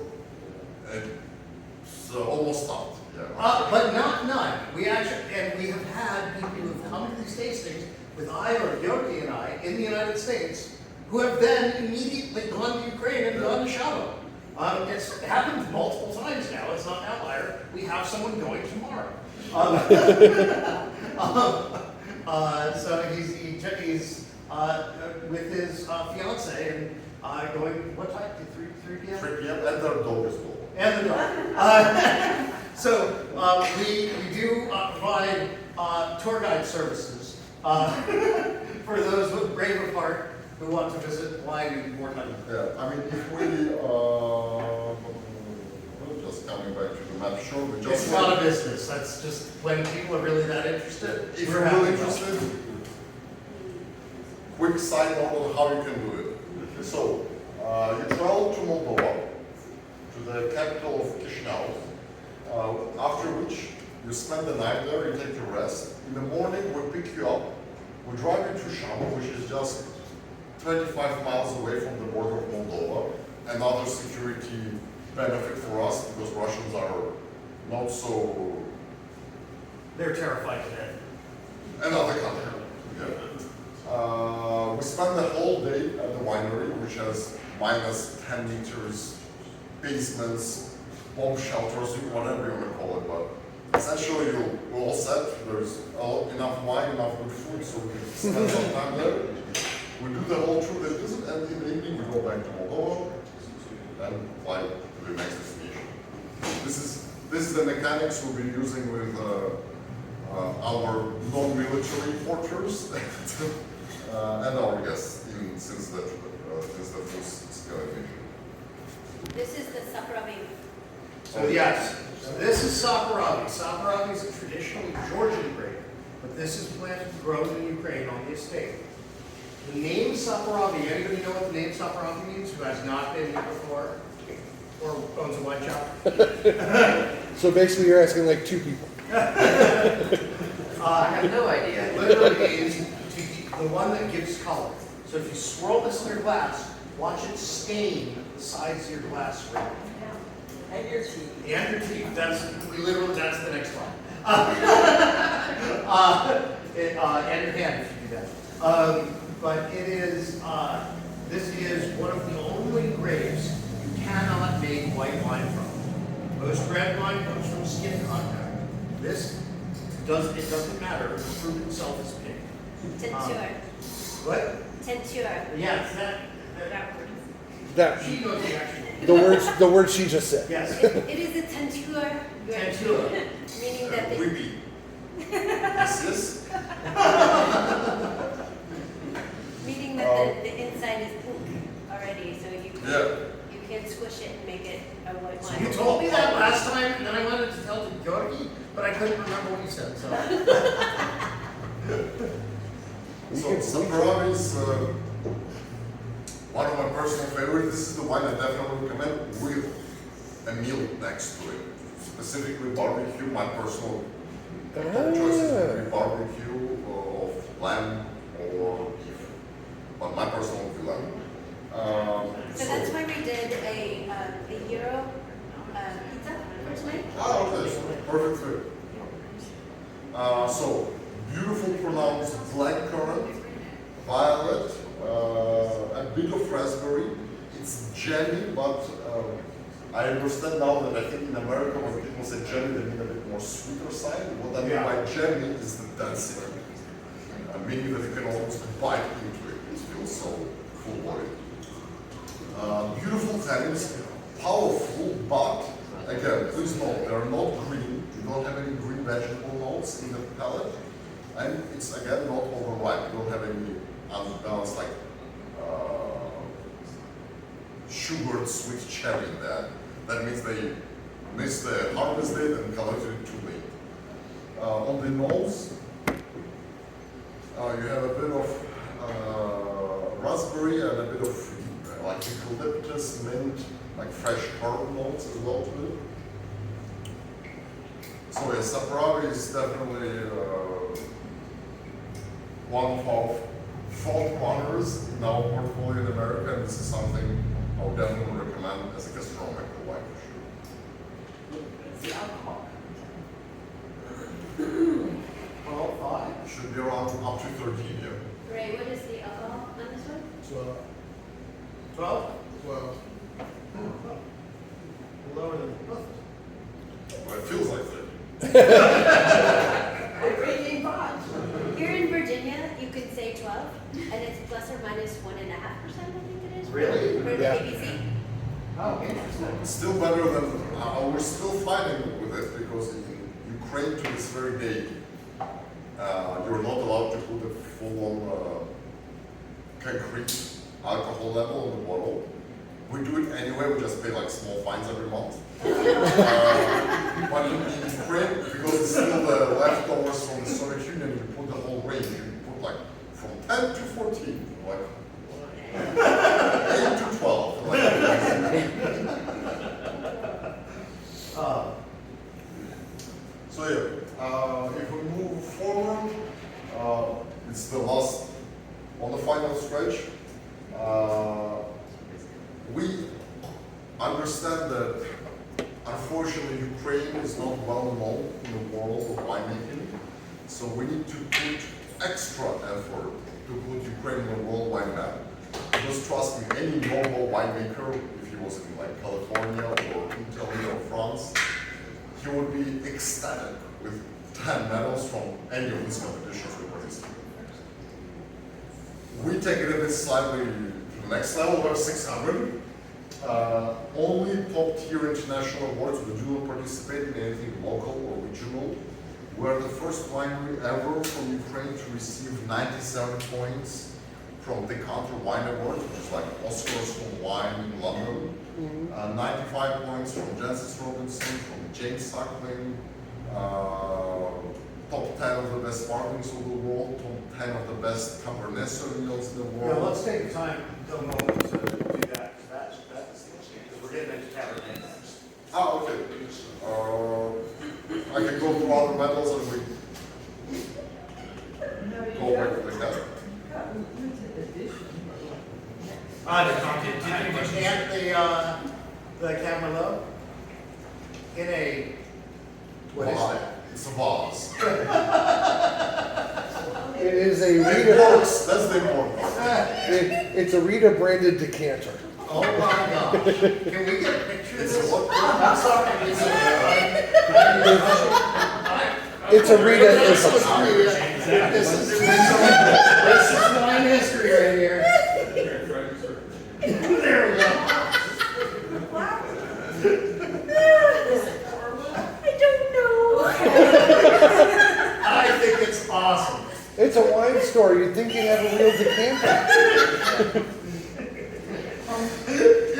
it's almost stopped. Yeah. But not none. We actually, and we have had people who have come to these tastings with Giorgi and I in the United States who have then immediately gone to Ukraine and gone to SHABO. It's happened multiple times now. It's not an outlier. We have someone going tomorrow. So he's with his fiance and going, what time? 3 p.m.? 3 p.m. and their dog as well. And the dog. So we do provide tour guide services for those with brave of heart who want to visit Hawaii more time. Yeah, I mean, if we, just coming back to the map, sure, we just. It's not a business. That's just when people are really that interested. If we're you're happy really to help. interested, quick side note on how you can do it. So, you travel to Moldova, to the capital of Chisinau, after which you spend the night there, you take your rest. In the morning, we pick you up, we drive you to SHABO, which is just 25 miles away from the border of Moldova. Another security benefit for us, because Russians are not so. They're terrified today. Another country. Yeah. We spend the whole day at the winery, which has minus 10 meters, basements, bomb shelters, whatever you want to call it. But essentially, we're all set. There's enough wine, enough good food, so we can spend some time there. We do the whole tour they visit, and in the evening we go back to Moldova and fly to the next destination. This is the mechanics we'll be using with our non-military porters and our guests since the full-scale invasion. This is the Sapravi. So yes, so this is Saparavi. Saparavi is a traditionally Georgian grape, but this is planted and grown in Ukraine on the estate. The name Saparavi, anybody know what the name Saparavi means who has not been here before or owns a wine shop? So basically, you're asking like two people. I have no idea. It literally means the one that gives color. So if you swirl this in your glass, watch it stain the sides of your glass red. And your teeth. And your teeth, that's the next one. And your hand if you do that. But it is, this is one of the only grapes you cannot make white wine from. Most red wine comes from skin contact. This doesn't matter, the fruit itself is pink. Tenture. What? Tenture. Yes, That she knows the actual. the words she just said. Yes. It is a tenture. Tenture. Meaning that the, Whippy. Yes. meaning that the inside is pink already, so you can squish it and make it a white wine. You told me that last time, and then I wanted to tell Giorgi, but I couldn't remember what you said, so. So Sapravi is one of my personal favorites. This is the wine I definitely recommend with a meal next to it. Specifically barbecue, my personal choice is going to be barbecue of lamb or beef. But my personal would be lamb. So that's why we did a Euro pizza for tonight. Oh, okay, so perfect fit. So beautiful pronounced black currant, violet, a bit of raspberry. It's jammy, but I I understand now that I think in America when people say jelly, they mean a bit more sweeter side. What I mean by jelly is the density, meaning that you can almost bite into it. It feels so full-bodied. Beautiful tannins, powerful, but again, please note, they are not green. You don't have any green vegetable notes in the palate. And it's again not overripe. You don't have any unbalanced like sugared sweet cherry in that. That means they missed the harvest date and collected it too late. On the nose, you have a bit of raspberry and a bit of like eucalyptus, mint, like fresh herb notes as well to it. So yeah, Sapravi is definitely one of our front runners in our portfolio in America, and this is something I would definitely recommend as a gastronomical wine for sure. It's the alcohol. 12.5. Should be around up to 13 here. Ray, what is the alcohol on this one? 12? 12. Lower than. Well, it feels like 13. Here in Virginia, you could say 12, and it's plus or minus 1.5%, I think it is. Really? For the Yeah. ABC. Oh, interesting. It's still better than, we're still fighting with it because in Ukraine to this very day, you're not allowed to put a full-on concrete alcohol level on the bottle. We do it anyway, we just pay like small fines every month. But in Ukraine, because it's still the leftovers from the Soviet Union, you put the whole range. You put like from 10 to 14, like 8 to 12. Like, so yeah, if we move forward, it's the last, on the final stretch. We understand that unfortunately Ukraine is not well known in the world of winemaking, so we need to put extra effort to put Ukraine on the world wine map. Because trust me, any normal winemaker, if he was in like California or Italy or France, he would be ecstatic with 10 medals from any of these competitions we participate in. We take it a bit slightly to the next level, we're 600. Only top-tier international awards, we do not participate in anything local or regional. We're the first winery ever from Ukraine to receive 97 points from the Decanter Wine Awards, which is like Oscars from wine in London. 95 points from Jancis Robinson, from James Suckling, top 10 of the best sparklings of the world, top 10 of the best Cabernet Sauvignons in the Yeah, world. let's take the time, a moment to do that, because because we're getting into Cabernet next. Ah, okay. I can go through other medals and we go back to the category. Did you decant the Cabernet in a, what is that? It's a vase. It is a It Rita. works, that's the important part. It's a Rita branded decanter. Oh my gosh. Can we get a picture of It's this? a what? I'm sorry. It's a Rita. This is wine history right here. There we go. I don't know. I think it's awesome. It's a wine store. You'd think you'd have a real decanter.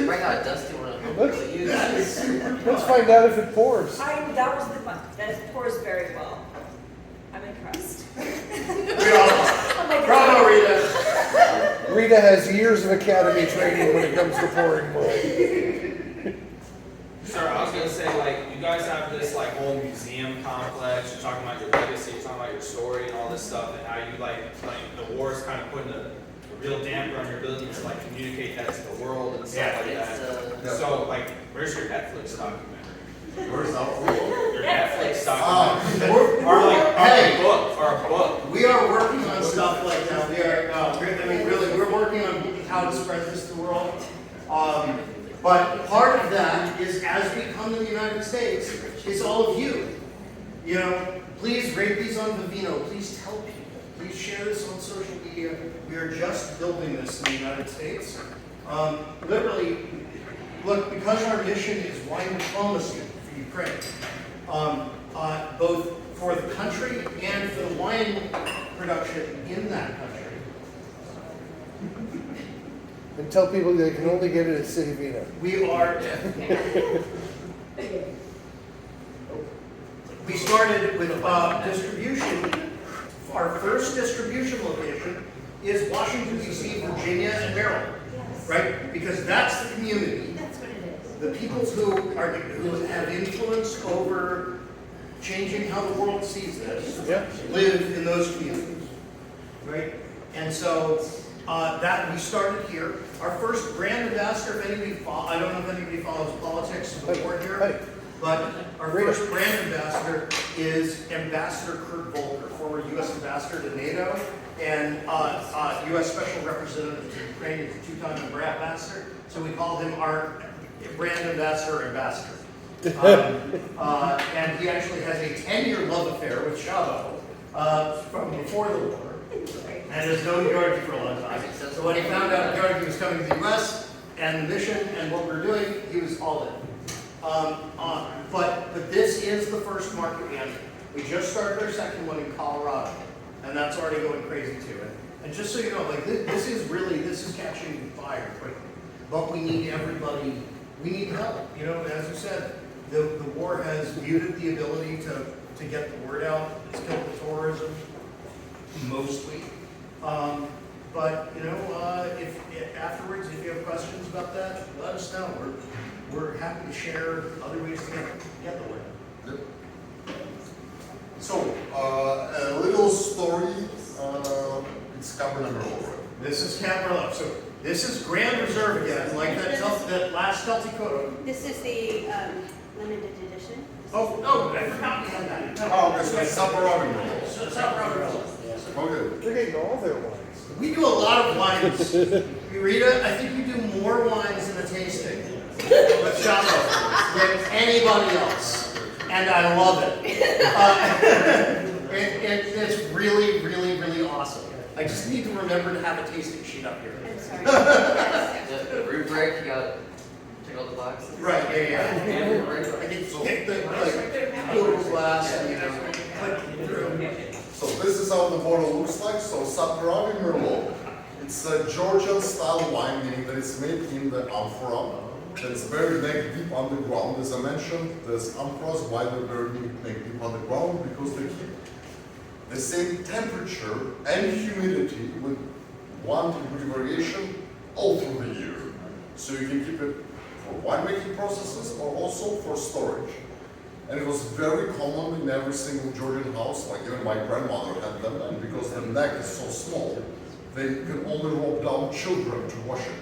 Right now, Dusty wanna Let's- use. Let's find out if it pours. That was the one. That pours very well. I'm impressed. Bravo, Rita. Rita has years of academy training when it comes to pouring wine. Sir, I was gonna say, like, you guys have this like whole museum complex. You're talking about your legacy, you're talking about your story and all this stuff, and how you like the war's kind of putting a real damper on your ability to like communicate that to the world and stuff like It's, that. So, like, where's your Netflix documentary? Where's that? Your Netflix Ah, documentary, or like Hey. a book. We are working on stuff like that. We're working on how to spread this to the world. But part of that is as we come to the United States, it's all of you. You know, please rate these on Vivino. Please tell people. Please share this on social media. We are just building this in the United States. Literally, look, because our mission is wine diplomacy for Ukraine, both for the country and for the wine production in that country. And tell people they can only get it at City Vino. We are. We started with distribution. Our first distribution location is Washington, D.C., Virginia, and Maryland, Yes. right? Because that's the community. That's what it is. The people who have influence over changing how the world sees this live in those communities, right? And so that we started here. Our first brand ambassador, if anybody I don't know if anybody follows politics before here, but our first brand ambassador is Ambassador Kurt Volker, former U.S. ambassador to NATO and U.S. Special Representative to Ukraine, he's a two-time ambassador. So we call him our brand ambassador. And he actually has a 10-year love affair with SHABO from before the war, and has known Giorgi for a long time. So when he found out Giorgi was coming to the U.S. and the mission and what we're doing, he was all in. But this is the first market we entered. We just started our second one in Colorado, and that's already going crazy too. And just so you know, like this is catching fire quickly. But we need everybody. We need help. You know, as you said, the war has muted the ability to get the word out. It's killed the tourism mostly. But you know, if afterwards, if you have questions about that, let us know. We're happy to share other ways to get the word. Yep. So, a little story, it's Cabernet Merlot. This is Cabernet. So this is Grand Reserve again, like that last Celtic Coda. This is the limited edition. Oh, I forgot we had that. Oh, okay, so it's Sapporo Merlot. Sapporo. Okay. They're getting all their wines. We do a lot of wines. Rita, I think you do more wines in the tasting with SHABO than anybody else. And I love it. It's really, really, really awesome. I just need to remember to have a tasting sheet up here. I'm sorry. Yes. The rubric, you got check out the box. Right, yeah. I can take the little glass and, you know, click through. So this is how the bottle looks like. So Sapporo Merlot. It's a Georgian style wine, meaning that it's made in the amphora. It's very neck deep underground. As I mentioned, there's amphoras why they're very neck deep underground, because they keep the same temperature and humidity with 1 degree variation all through the year. So you can keep it for winemaking processes or also for storage. And it was very common in every single Georgian house, like even my grandmother had them, and because the neck is so small, they can only rope down children to wash it.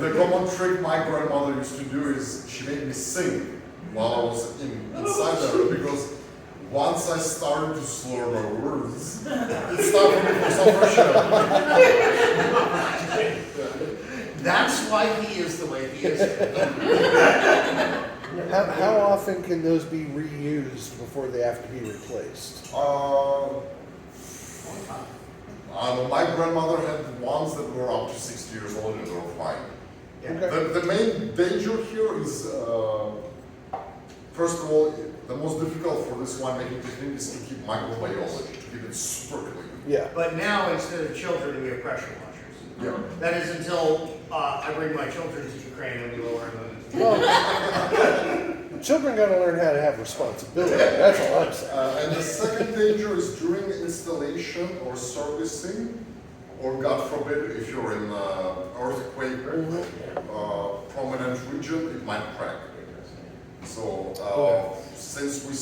The common trick my grandmother used to do is she made me sing while I was inside there, because once I started to slur my words, it's time for me for some fresh air. That's why he is the way he is. How often can those be reused before they have to be replaced? My grandmother had ones that were up to 60 years old and they were fine. Okay. The main danger here is, first of all, the most difficult for this winemaking technique is to keep microbiology, to keep it super clean. Yeah. But now, instead of children, we have pressure washers. Yeah. That is until I bring my children to Ukraine and we lower them. Well, children got to learn how to have responsibility. That's all I'm saying. And the second danger is during installation or servicing, or God forbid, if you're in an earthquake prominent region, it might crack. So since we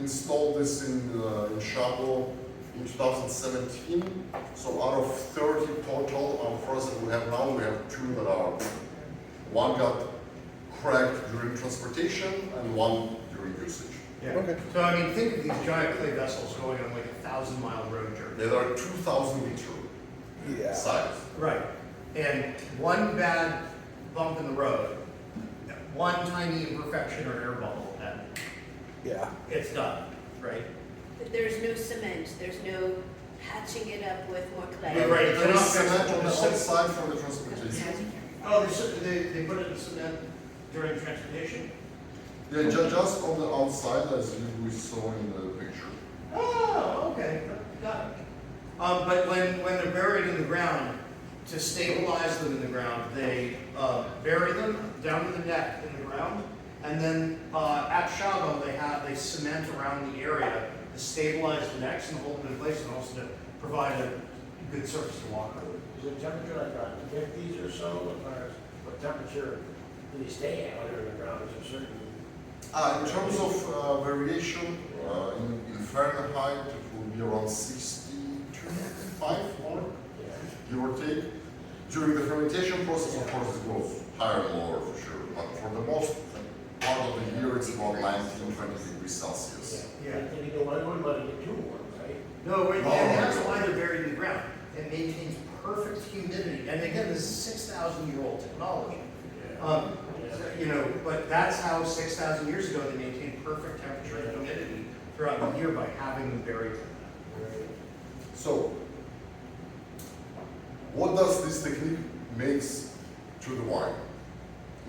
installed this in SHABO in 2017, so out of 30 total amphoras that we have now, we have 2 that are, one got cracked during transportation and one during usage. Yeah. Okay. So I mean, think of these giant clay vessels going on like a 1,000-mile road journey. They are 2,000 liter Yeah. size. Right. And one bad bump in the road, one tiny imperfection or air bubble, and Yeah. it's done, right? There's no cement, there's no patching it up with more clay. You're right. There is cement on the outside for the transportation. Oh, they put it in cement during transportation? Yeah, just on the outside, as we saw in the picture. Oh, okay, got it. But when they're buried in the ground, to stabilize them in the ground, they bury them down to the neck in the ground, and then at SHABO they cement around the area to stabilize the necks and hold them in place, and also to provide a good surface to walk over. Is the temperature like around the 50s or so, as far as what temperature do they stay at under the ground? Is there certain? In terms of variation, in Fahrenheit, it will be around 62.5 more, give or take. During the fermentation process, of course, it goes higher and lower for sure, but for the most part of the year, it's about 19, 20 degrees Celsius. Yeah. And you don't want to get too warm, right? No, No, and that's no. why they're buried in the ground. It maintains perfect humidity, and again, this is 6,000-year-old technology. You know, but that's how 6,000 years ago they maintained perfect temperature and humidity throughout the year by having them buried. So, what does this technique makes to the wine?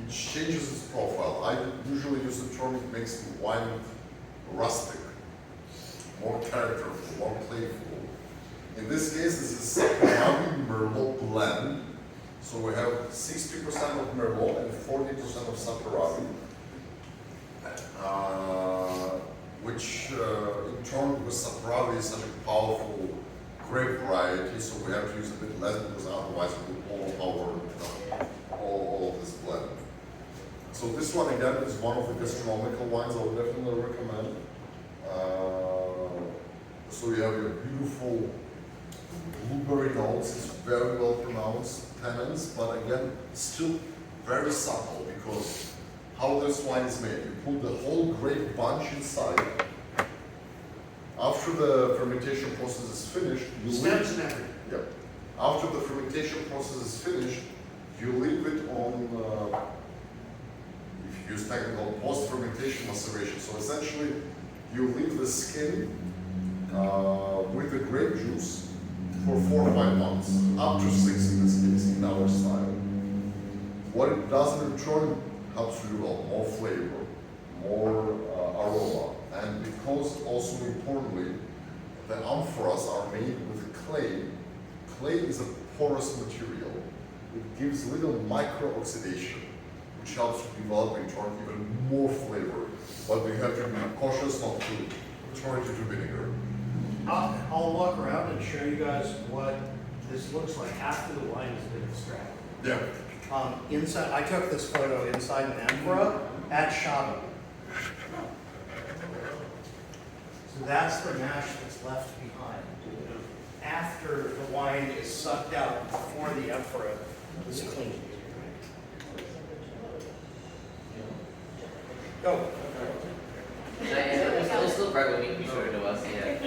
It changes its profile. I usually use the term it makes the wine rustic, more characterful, more playful. In this case, this is Saperavi Merlot blend. So we have 60% of Merlot and 40% of Saperavi, which in turn with Saperavi is such a powerful grape variety, so we have to use a bit less because otherwise we will all of this blend. So this one again is one of the gastronomical wines I would definitely recommend. So you have your beautiful blueberry notes, it's very well pronounced tannins, but again, still very subtle because how this wine is made. You put the whole grape bunch inside. After the fermentation process is finished, you Stems and everything. Yep. After the fermentation process is finished, you leave it on, if you use technical post-fermentation maceration. So essentially, you leave the skin with the grape juice for 4 or 5 months, up to 6 in this case, in our style. What it does in return helps you develop more flavor, more aroma, and because also importantly, the amphoras are made with clay. Clay is a porous material. It gives little micro-oxidation, which helps you develop in turn even more flavor. But we have to be cautious not to turn it into vinegar. I'll walk around and show you guys what this looks like after the wine has been extracted. Yeah. Inside, I took this photo inside an amphora at SHABO. So that's the mash that's left behind after the wine is sucked out before the amphora is cleaned. Go. It's still part when you showed it to us, yeah.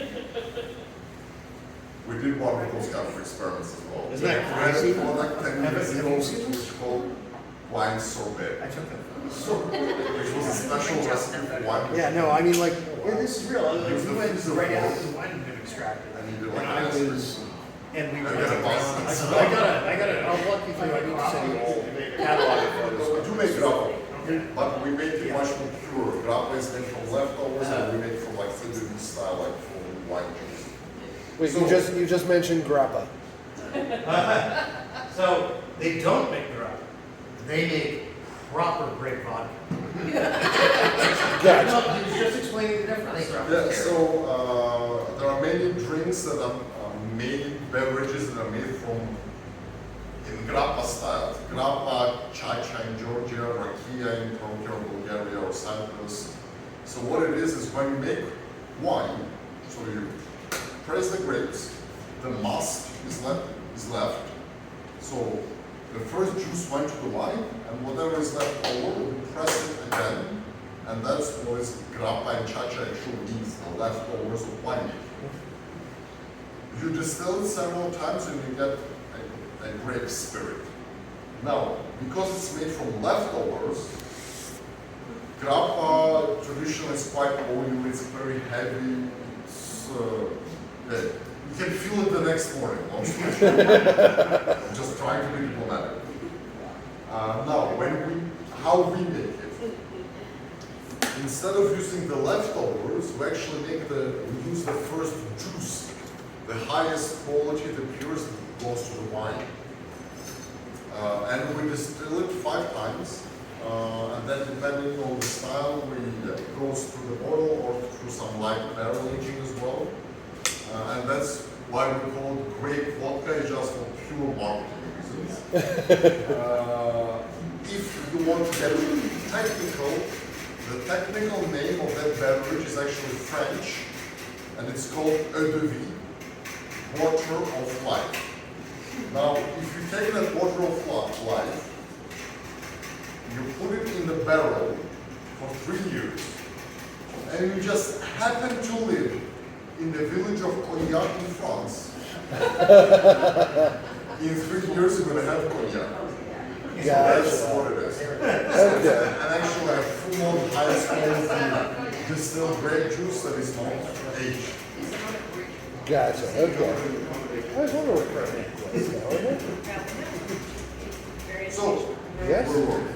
We did one of those kind of experiments as well. Isn't that We had crazy? it for like 10 years Have ago, you which seen was called wine sorbet, I took that. which was a special recipe for wine. Yeah, no, I mean, like, yeah, this is real. Use the We went freezer right roll. after the wine had been extracted. And you did And like I ice was, cream. and we I were. got a box. I'll walk you through, I need to send you all catalog of We photos. do make grappa, but we make it much more pure. Grappa is made from leftovers, and we make from like Sicilian style, like from wine juice. Wait, So- you just mentioned grappa. So, they don't make grappa, they make proper grape vodka. Gotcha. He was just explaining the difference. Yeah, so there are many drinks that are made, beverages that are made from in grappa style. Grappa, chai in Georgia, rakia in Croatia, Bulgaria, or Cyprus. So what it is when you make wine, so you press the grapes, the must is left. So the first juice went to the wine, and whatever is left over, we press it again. And that's what is grappa and chacha actually means, the leftovers of wine. You distill it several times and you get a grape spirit. Now, because it's made from leftovers, grappa traditionally is quite oily, it's very heavy, it's, yeah, you can feel it the next morning, long story short. I'm just trying to be diplomatic. Now, how we make it. Instead of using the leftovers, we actually we use the first juice, the highest quality, the purest that goes to the wine. And we distill it 5 times, and then depending on the style, it goes through the bottle or through some light barrel aging as well. And that's why we call it grape vodka, just for pure marketing reasons. If you want to get technical, the technical name of that beverage is actually French, and it's called eau de vie, water of life. Now, if you take that water of life, you put it in the barrel for 3 years, and you just happen to live in the village of Cognac in France, in 3 years you're going to have Cognac. So that's what it is. And actually I have full-on highest quality distilled grape juice that is not aged. Gotcha, okay. I was wondering what kind of was now, isn't it? So, Yes. we're working.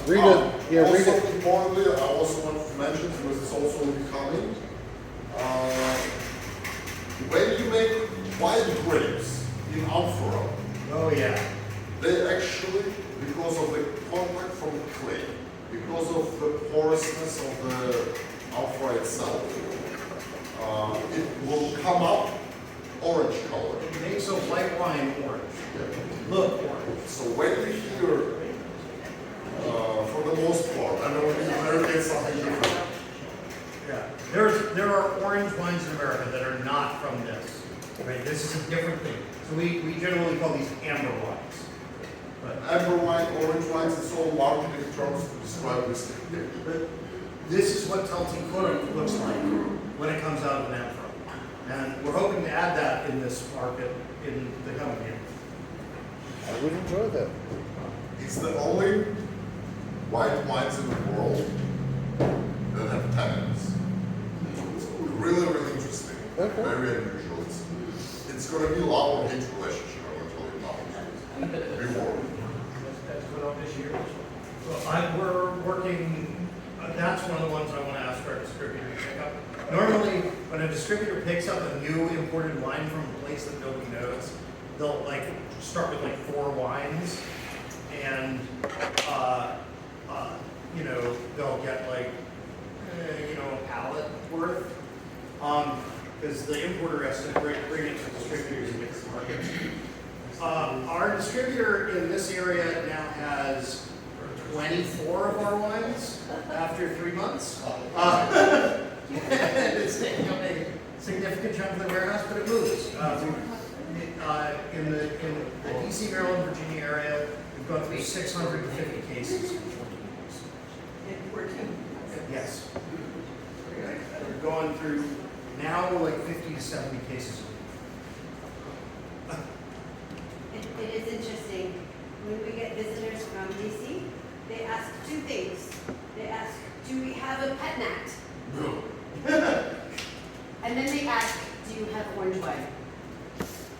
Read Also, it. importantly, I also want to mention, because it's also becoming, when you make white grapes in amphora, Oh, yeah. they actually, because of the contact from clay, because of the porousness of the amphora itself, it will come up orange color. It makes a white wine orange. Look orange. So when you hear, for the most part, I know in America it's something different. Yeah. There are orange wines in America that are not from this. Right? This is a different thing. So we generally call these amber wines. But Amber wine, orange wines, it's all marketing terms to describe this. But this is what Taltikura looks like when it comes out of an amphora. And we're hoping to add that in this market in the coming year. I would enjoy that. It's the only white wines in the world that have tannins. It's really, really interesting. Okay. Very unusual. It's going to be a love or hate relationship, I'm going to tell you now. Before. That's going on this year. Well, we're working, that's one of the ones I want to ask our distributor to pick up. Normally, when a distributor picks up a new imported wine from a place that nobody knows, they'll like start with like 4 wines, and you know, they'll get like you know, a pallet worth, because the importer has to bring it to distributors in different markets. Our distributor in this area now has 24 of our wines after 3 months. It's taking up a significant chunk of the warehouse, but it moves. In the DC, Maryland, Virginia area, we've gone through 650 cases in 20 years. Yes. We're going through now like 50 to 70 cases. It is interesting, when we get visitors from DC, they ask 2 things. They ask, do we have a pet nat? No. And then they ask, do you have orange wine?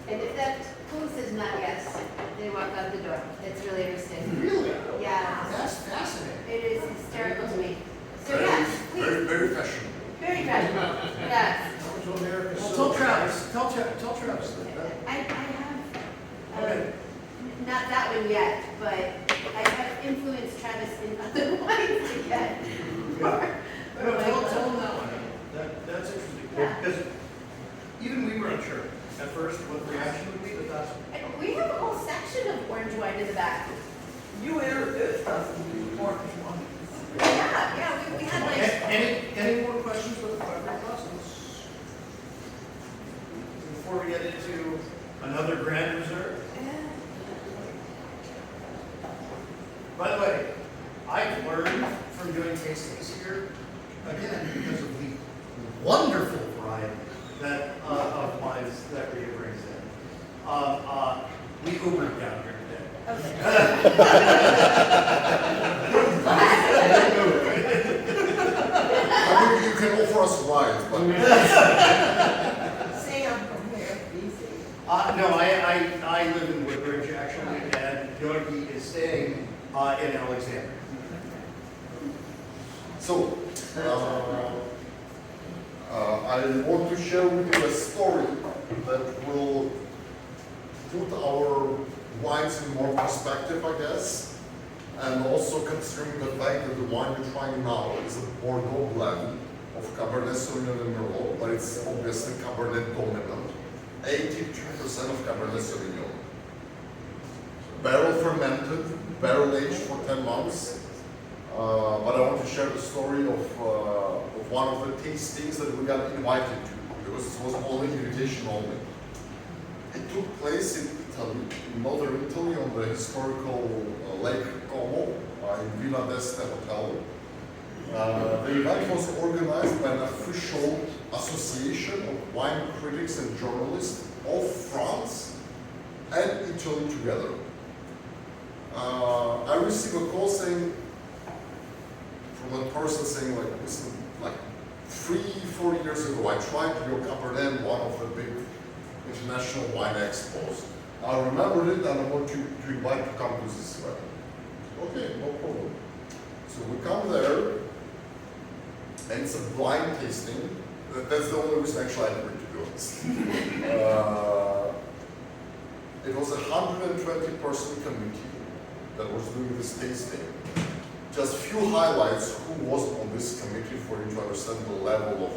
And if that clue says not yes, they walk out the door. It's really interesting. Really? Yeah. That's fascinating. It is hysterical to me. So Very, yes, please. very, very fashionable. Very fashionable. Yes. Well, tell Travis. Tell Travis. I have, Okay. not that one yet, but I have influenced Travis in other wines to get. No, tell him that one. That's interesting. Yeah. Because even we were unsure at first what the reaction would be, but that's. And we have a whole section of orange wine in the back. You introduced us to orange wine. Yeah, we had like. Any more questions with the fiber process? Before we get into another grand reserve? By the way, I've learned from doing tastings here, again, because of the wonderful variety that of wines that Rita brings in. We Ubered down here today. Okay. I mean, you can offer us rides, but Sam from here, BC. No, I live in Woodbridge actually, and Giorgi is staying in Alexandria. so, I want to share with you a story that will put our wines in more perspective, I guess, and also considering the fact that the wine we're trying now is a Bordeaux blend of Cabernet Sauvignon and Merlot, but it's obviously Cabernet dominant. 82% of Cabernet Sauvignon. Barrel fermented, barrel aged for 10 months. But I want to share the story of one of the tastings that we got invited to, because it was only invitation only. It took place in Italy, in northern Italy, on the historical Lake Como, in Villa d'Este Hotel. The event was organized by an official association of wine critics and journalists of France and Italy together. I received a call saying, from a person saying, like, listen, like 3-4 years ago, I tried your Cabernet in one of the big international wine expos. I remembered it and I want you to invite to come to this event. Okay, no problem. So we come there, and it's a blind tasting. That's the only reason actually I agreed to do it. It was a 120-person committee that was doing this tasting. Just few highlights who was on this committee for you to understand the level of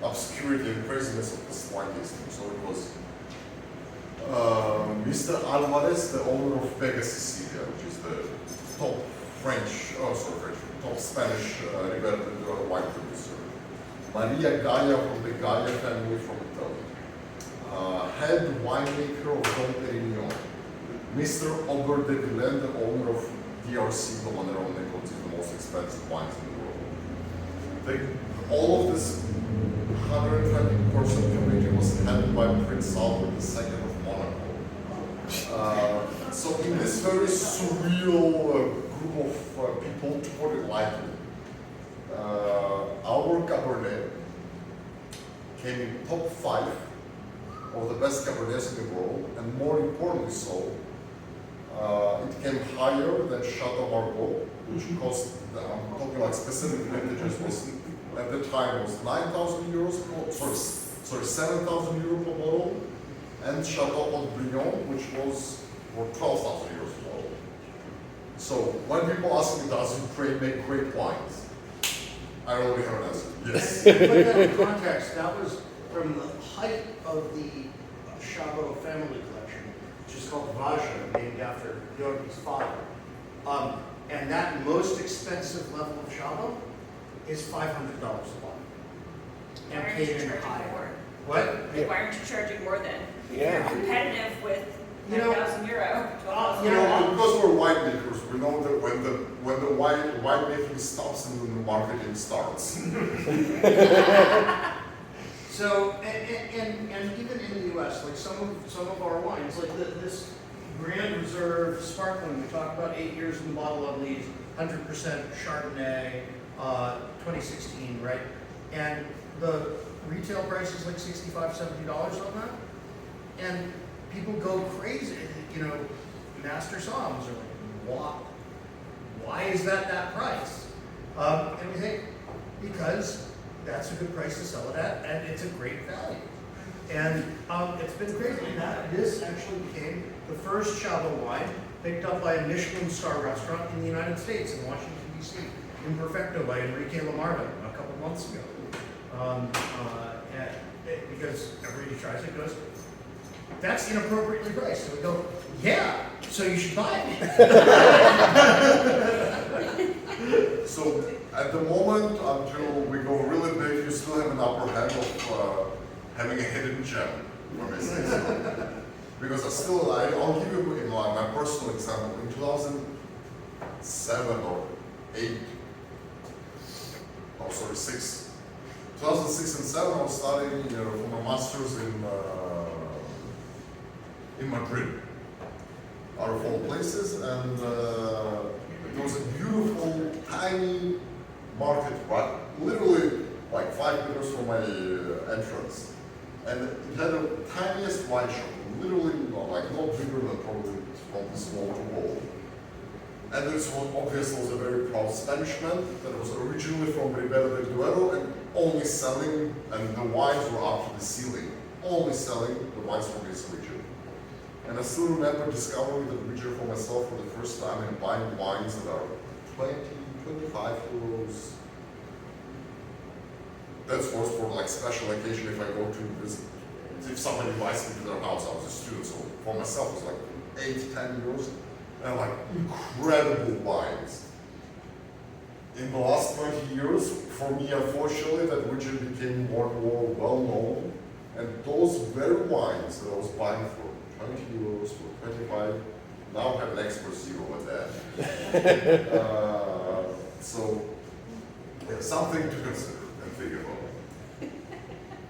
obscurity and craziness of this wine tasting. So it was Mr. Alvarez, the owner of Vega Sicilia, which is the top top Spanish wine producer. Maria Gaia from the Gaia family from Italy. Head winemaker of Dom Perignon. Mr. Aubert de Villaine, the owner of DRC, Domaneron, which is the most expensive wines in the world. All of this 120-person committee was headed by Prince Albert II of Monaco. So in this very surreal group of people, to put it lightly, our Cabernet came in top 5 of the best Cabernets in the world, and more importantly so, it came higher than Chateau Margaux, which cost, I'm talking like specific vintages, was at the time was 9,000 euros, sorry, 7,000 euros per bottle, and Chateau Haut-Brion, which was for 12,000 euros per bottle. So when people ask me, does Ukraine make great wines? I already have an answer. Yes. And to put that in context, that was from the height of the SHABO family collection, which is called Vaja, named after Giorgi's father. And that most expensive level of SHABO is $500 a bottle. Why And aren't paid you in charging high. more? What? Why aren't you charging more then? Yeah. You're competitive with You know, 9,000 euro, 12,000 you You know, know, because we're winemakers, we know that when the winemaking stops and then the marketing starts. So, and even in the U.S., like some of our wines, like this Grand Reserve Sparkling, we talked about 8 years in the bottle of these, 100% Chardonnay, 2016, right? And the retail price is like $65, $70 on that. And people go crazy, you know, master somms are like, why is that price? And we think, because that's a good price to sell it at, and it's a great value. And it's been crazy. This actually became the first SHABO wine picked up by a Michelin star restaurant in the United States, in Washington, D.C., Imperfecto by Enrique Lamarva a couple months ago. Because everybody tries it, goes, that's inappropriately priced. So we go, yeah, so you should buy it. So at the moment, until we go really big, you still have an upper hand of having a hidden gem, for instance. Because I'll give you my personal example. In 2007 or 8, oh sorry, 6. 2006 and 7, I was studying for my master's in Madrid. out of all places, and there was a beautiful, tiny market, right, literally like 5 meters from my entrance. And it had the tiniest wine shop, literally like not bigger than probably from this wall to wall. And this one obviously was a very proud Spanish man that was originally from Ribera del Duero and only selling, and the wines were up to the ceiling, only selling the wines from his region. And I still remember discovering the region for myself for the first time and buying wines that are 20, 25 euros. That's was for like special occasion if I go to visit. If somebody invites me to their house, I was a student, so for myself it was like 8, 10 euros. And like incredible wines. In the last 20 years, for me, unfortunately, that region became more and more well known. And those very wines that I was buying for 20 euros, for 25, now have an expert zero at that. So, yeah, something to consider and think about.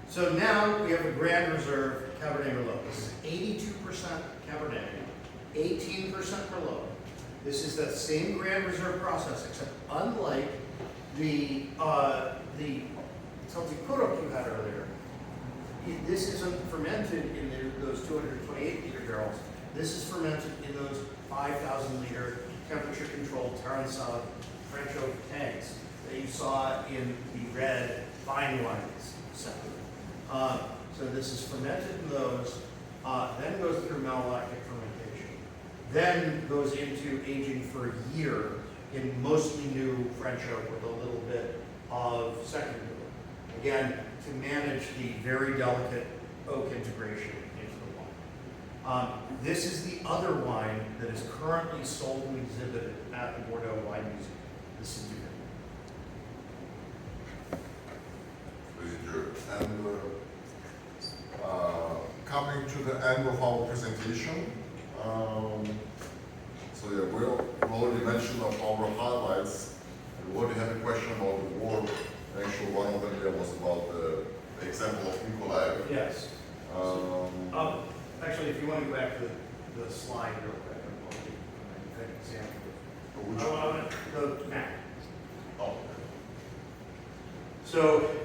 So now we have a Grand Reserve Cabernet Merlot. This is 82% Cabernet, 18% Merlot. This is that same Grand Reserve process, except unlike the Celtic Puro you had earlier, this isn't fermented in those 228 liter barrels. This is fermented in those 5,000 liter temperature controlled Terransav French oak tanks that you saw in the red fine wines section. So this is fermented in those, then goes through malolactic fermentation, then goes into aging for a year in mostly new French oak with a little bit of second wood. Again, to manage the very delicate oak integration into the wine. This is the other wine that is currently sold and exhibited at the Bordeaux Wine Museum. This is And coming to the end of our presentation, so yeah, we already mentioned of our highlights. We already had a question about the war. Actually, one of them there was about the example of Nikolaev. Yes. Actually, if you want to go back to the slide real quick, I'll give you an example. The map. Oh. So,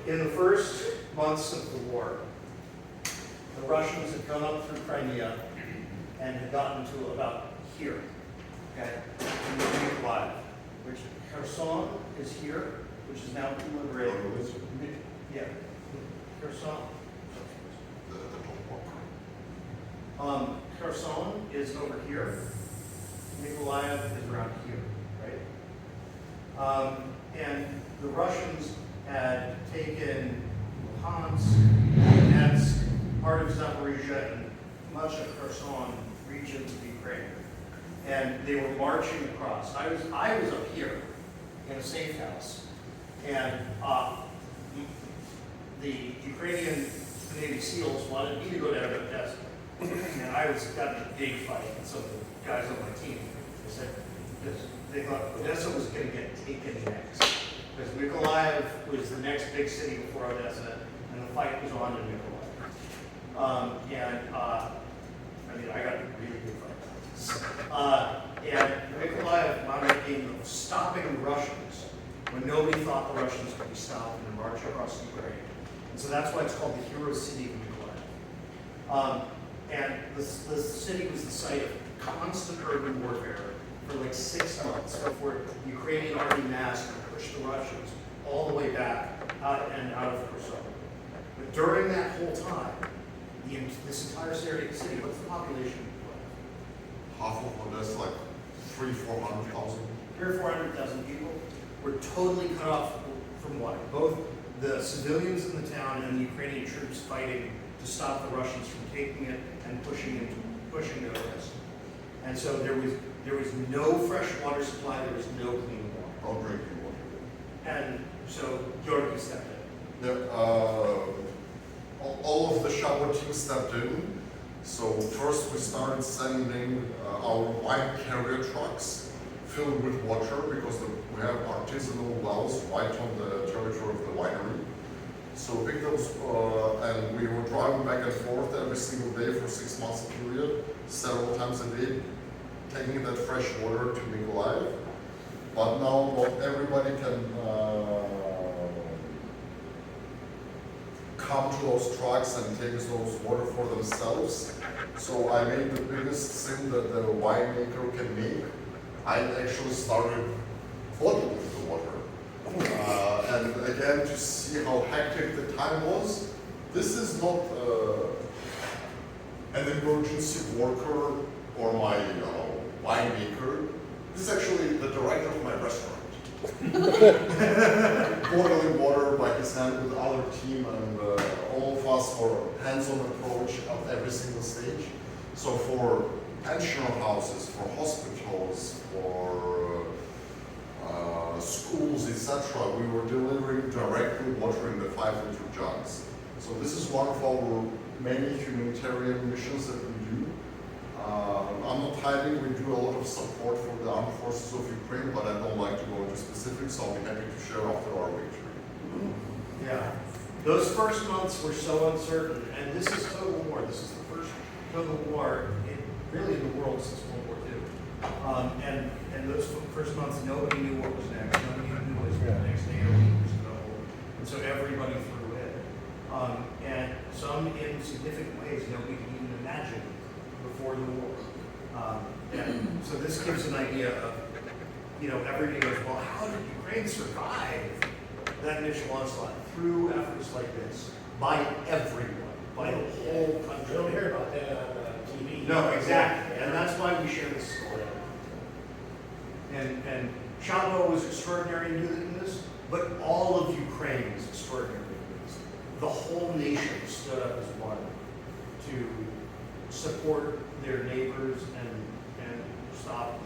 in the first months of the war, the Russians had gone up through Crimea and had gotten to about here, okay, in the Iukuridze, which Kherson is here, which is now liberated. Yeah, Kherson. Kherson is over here. Nikolaev is around here, right? And the Russians had taken Luhansk, Donetsk, part of Zaporizhia, and much of Kherson regions of Ukraine. And they were marching across. I was up here in a safe house, and the Ukrainian Navy SEALs wanted me to go down to Odesa. And I got in a big fight with some of the guys on my team. They said, they thought Odesa was going to get taken next. Because Nikolaev was the next big city before Odesa, and the fight was on in Nikolaev. I mean, I got a really big fight. And Nikolaev wound up being stopping the Russians when nobody thought the Russians could be stopped and march across Ukraine. And so that's why it's called the Hero City of Nikolaev. And the city was the site of constant urban warfare for like 6 months before the Ukrainian army massed and pushed the Russians all the way back out of Kherson. But during that whole time, this entire city, what's the population? Half of Odessa, like 300,000-400,000. 300,000 or 400,000 people were totally cut off from water. Both the civilians in the town and the Ukrainian troops fighting to stop the Russians from taking it and pushing to Odessa. And so there was no fresh water supply, there was no clean water. No drinking water. And so Giorgi stepped in. Yeah, all of the SHABO team stepped in. So first we started sending our wine carrier trucks filled with water because we have artisanal wells right on the territory of the winery. So we picked those, and we were driving back and forth every single day for 6 months period, several times a day, taking that fresh water to Mykolaiv. But now not everybody can come to those trucks and take those water for themselves. So I made the biggest thing that the winemaker can make. I actually started bottling the water. And again, to see how hectic the time was, this is not an emergency worker or my winemaker. This is actually the director of my restaurant. Boiling water by his hand with our team, and all of us for hands-on approach of every single stage. So for pension houses, for hospitals, for schools, etc., we were delivering directly water in the 5-liter jugs. So this is one of our many humanitarian missions that we do. I'm not hiding, we do a lot of support for the armed forces of Ukraine, but I don't like to go into specifics, so I'll be happy to share after our victory. Yeah, those first months were so uncertain, and this is total war. This is the first total war really in the world since World War II. And those first months, nobody knew what was next. Nobody knew what was the next day or week was going to hold. And so everybody threw in. And some in significant ways nobody could even imagine before the war. And so this gives an idea of, everybody goes, well, how did Ukraine survive that initial onslaught through efforts like this by everyone, by the whole country? You don't hear about that on TV. No, exactly, and that's why we share this story. And SHABO was extraordinary in doing this, but all of Ukraine was extraordinary in doing this. The whole nation stood up as one to support their neighbors and stop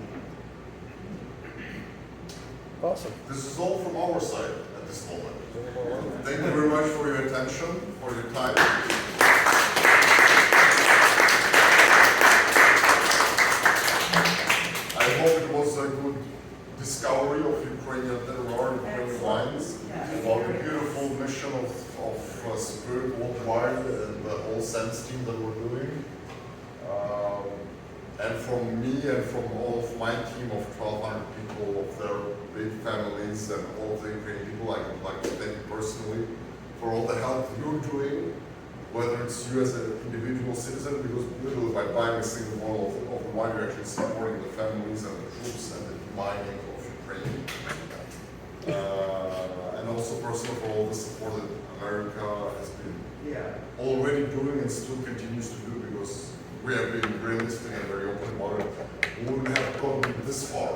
the Awesome. This is all from our side at this moment. Thank you very much for your attention, for your time. I hope it was a good discovery of Ukrainian terroir, Ukrainian wines, about the beautiful mission of Spryt worldwide and the whole SAM's team that we're doing. And from me and from all of my team of 1,200 people, of their big families and all of the Ukrainian people, I would like to thank you personally for all the help you're doing, whether it's you as an individual citizen, because literally by buying a single bottle of the wine, you're actually supporting the families and the troops and the mining of Ukraine. And also personally for all the support that America has been already doing and still continues to do, because we have been realistic and very open about it. We wouldn't have gotten this far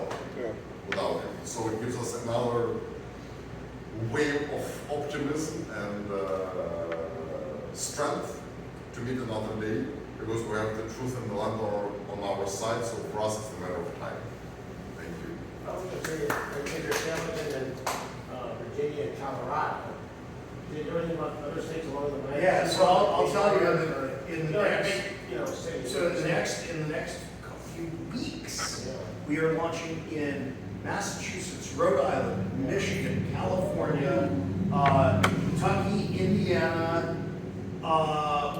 without him. So it gives us another wave of optimism and strength to meet another day, because we have the truth and the land on our side. So for us, it's a matter of time. Thank you. I was going to say, I think there's Hamilton and Virginia and Colorado. Did you know anything about other states along the way? Yeah, so I'll tell you in the next, cities. so in the next few weeks, we are launching in Massachusetts, Rhode Island, Michigan, California, Kentucky, Indiana,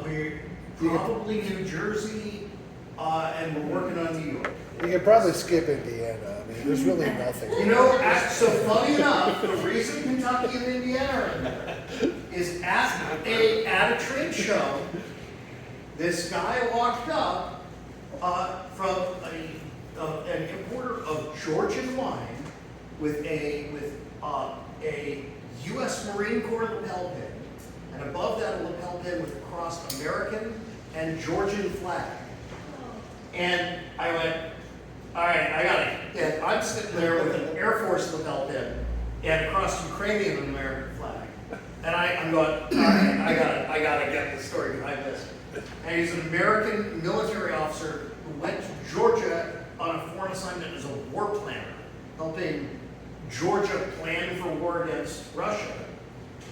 we're probably New Jersey, and we're working on New York. You could probably skip Indiana. I mean, there's really nothing. So funny enough, the reason Kentucky and Indiana are in there is at a trade show, this guy walked up from an importer of Georgian wine with a U.S. Marine Corps lapel pin, and above that a lapel pin with a crossed American and Georgian flag. And I went, all right, I got it. And I'm sitting there with an Air Force lapel pin and a crossed Ukrainian and American flag. And I'm going, all right, I gotta get the story behind this. And he's an American military officer who went to Georgia on a foreign assignment as a war planner, helping Georgia plan for war against Russia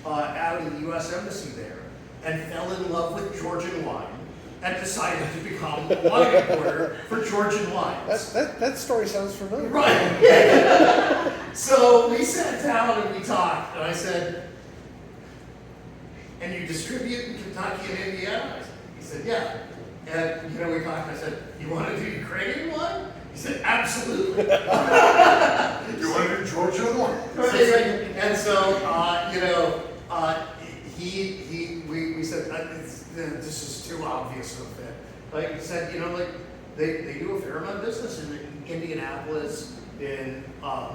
out of the U.S. Embassy there, and fell in love with Georgian wine and decided to become a wine importer for Georgian wines. That story sounds familiar. Right. So we sat down and we talked, and I said, and you distribute in Kentucky and Indiana? He said, yeah. And we talked, and I said, you want to do Ukrainian wine? He said, absolutely. You want to do Giorgi one? And so, we said, this is too obvious of a fit. Like he said, they do a fair amount of business in Indianapolis, in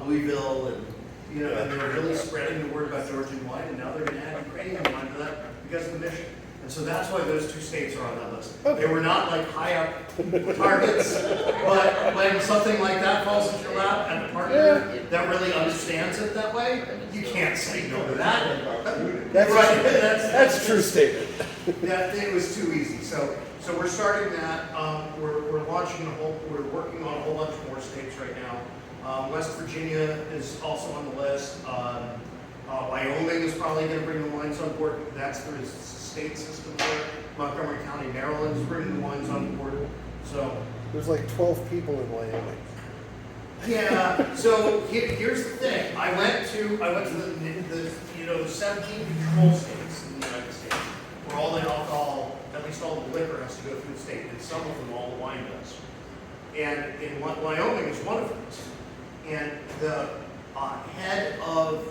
Louisville, and and they're really spreading the word about Georgian wine, and now they're going to add Ukrainian wine to that because of the mission. And so that's why those two states are on that list. Okay. They were not like high up targets, but when something like that falls into your lap and a partner that really understands it that way, you can't say no to that. That's right. That's a true statement. Yeah, it was too easy. So we're starting that. We're launching we're working on a whole bunch more states right now. West Virginia is also on the list. Wyoming is probably going to bring the wines on board. That's the state system there. Montgomery County, Maryland is bringing the wines on board. So There's like 12 people in Wyoming. yeah. So here's the thing. I went to the 17 control states in the United States where all the alcohol, at least all the liquor, has to go through the state, and some of them all the wine does. And in Wyoming is one of those. And the head of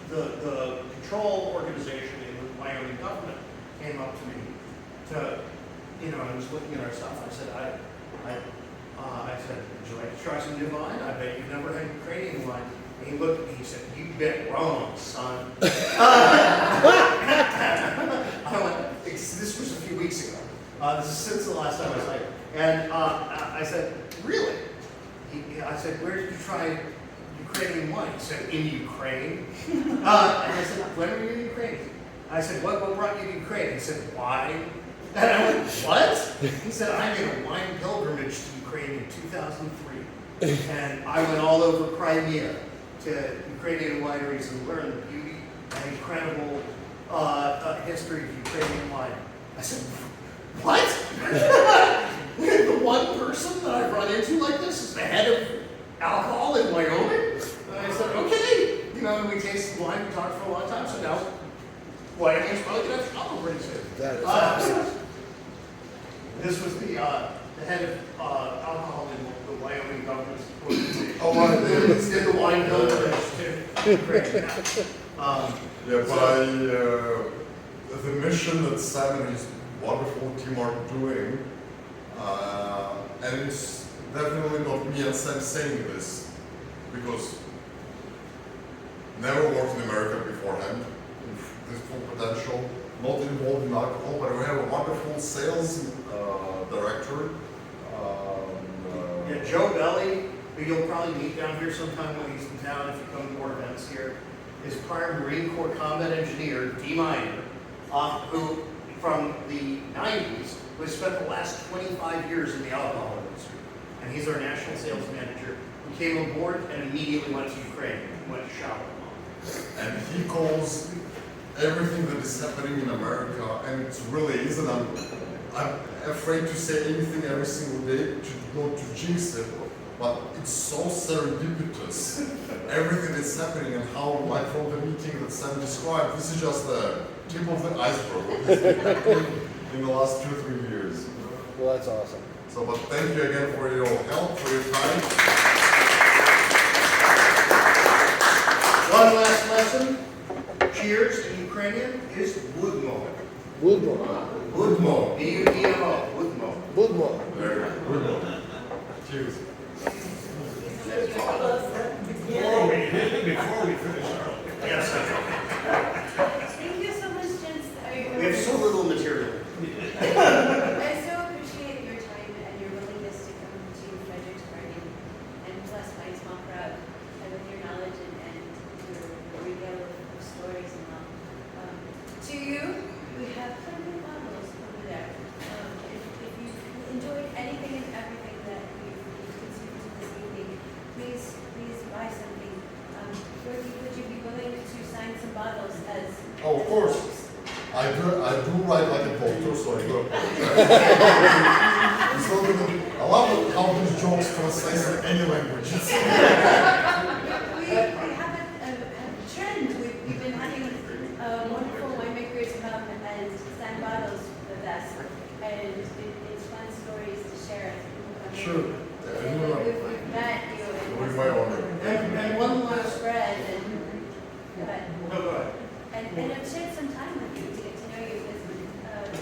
the control organization in the Wyoming government came up to me I was looking at our stuff. I said, I said, would you like to try some new wine? I bet you've never had Ukrainian wine. And he looked at me, he said, you bet wrong, son. I went, this was a few weeks ago. This is since the last time I was like, and I said, really? I said, where did you try Ukrainian wine? He said, in Ukraine. And I said, when were you in Ukraine? I said, what brought you to Ukraine? He said, wine. And I went, what? He said, I made a wine pilgrimage to Ukraine in 2003. And I went all over Crimea to Ukrainian wineries and learned the beauty and incredible history of Ukrainian wine. I said, what? The one person that I've run into like this is the head of alcohol in Wyoming? And I said, okay. And we tasted wine, we talked for a long time, so now Wyoming's probably going to have to come pretty soon. That is awesome. This was the head of alcohol in the Wyoming government's organization. Oh, right. Did the wine pilgrimage to Ukraine. But the mission that Sam and his wonderful team are doing, and it's definitely not me and Sam saying this, because never worked in America beforehand, this full potential, not involved in alcohol, but we have a wonderful sales director. Joe Belli, who you'll probably meet down here sometime when he's in town if you come to more events here, is prior Marine Corps combat engineer, D-Minor, who from the 90s, who has spent the last 25 years in the alcohol industry. And he's our national sales manager, who came aboard and immediately went to Ukraine, went to SHABO. And he calls everything that is happening in America, and it really isn't. I'm afraid to say anything every single day not to jinx it, but it's so serendipitous. Everything that's happening and how, like from the meeting that Sam described, this is just the tip of the iceberg. What has been happening in the last 2-3 years. Well, that's awesome. So, but thank you again for your help, for your time. One last lesson. Cheers in Ukrainian is budmo. Budmo. Budmo. B-U-D-M-O. Budmo. Budmo. Very good. Cheers. Before we finish our. Yes, Thank you so much, gents. we have so little material. I so appreciate your time and your willingness to come to Fredericksburg and bless my small crowd with your knowledge and your regale of stories and all. To you, we have plenty of bottles over there. If you enjoyed anything and everything that we've consumed this evening, please buy something. Would you be willing to sign some bottles as? Oh, of course. I do write like a doctor, so I do apologize. It's not gonna be, I love how these jokes translate in any language. We have a trend. We've been having wonderful winemakers come and sign bottles with us, and it's fun stories to share as people come in. Sure. Yeah, But, No, go ahead. and I've shared some time with you to get to know you because,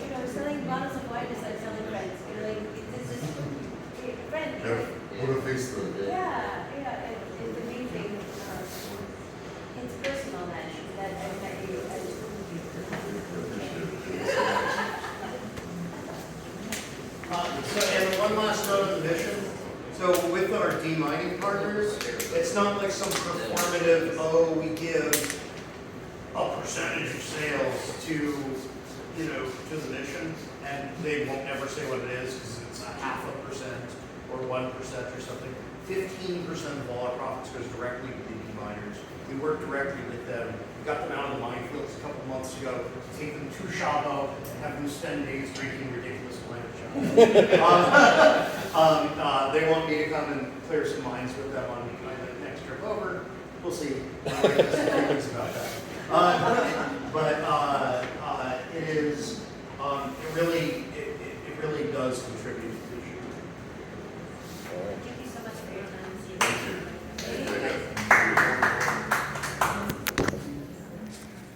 you know, selling bottles of wine is like selling friends. You're like, it's just friend. Yeah, what a face to it. Yeah, it's amazing. It's personal that I've met you. So, and one last note on the mission. So with our demining partners, it's not like some performative, oh, we give a percentage of sales to, you know, to the mission, and they won't ever say what it is because it's a 0.5% or 1% or something. 15% of all our profits goes directly to the deminers. We work directly with them. We got them out of the minefields a couple months ago to take them to SHABO and have them spend days drinking ridiculous wine at SHABO. They want me to come and clear some minds with them on the next trip over. We'll see. Feelings about that. But it is, it really does contribute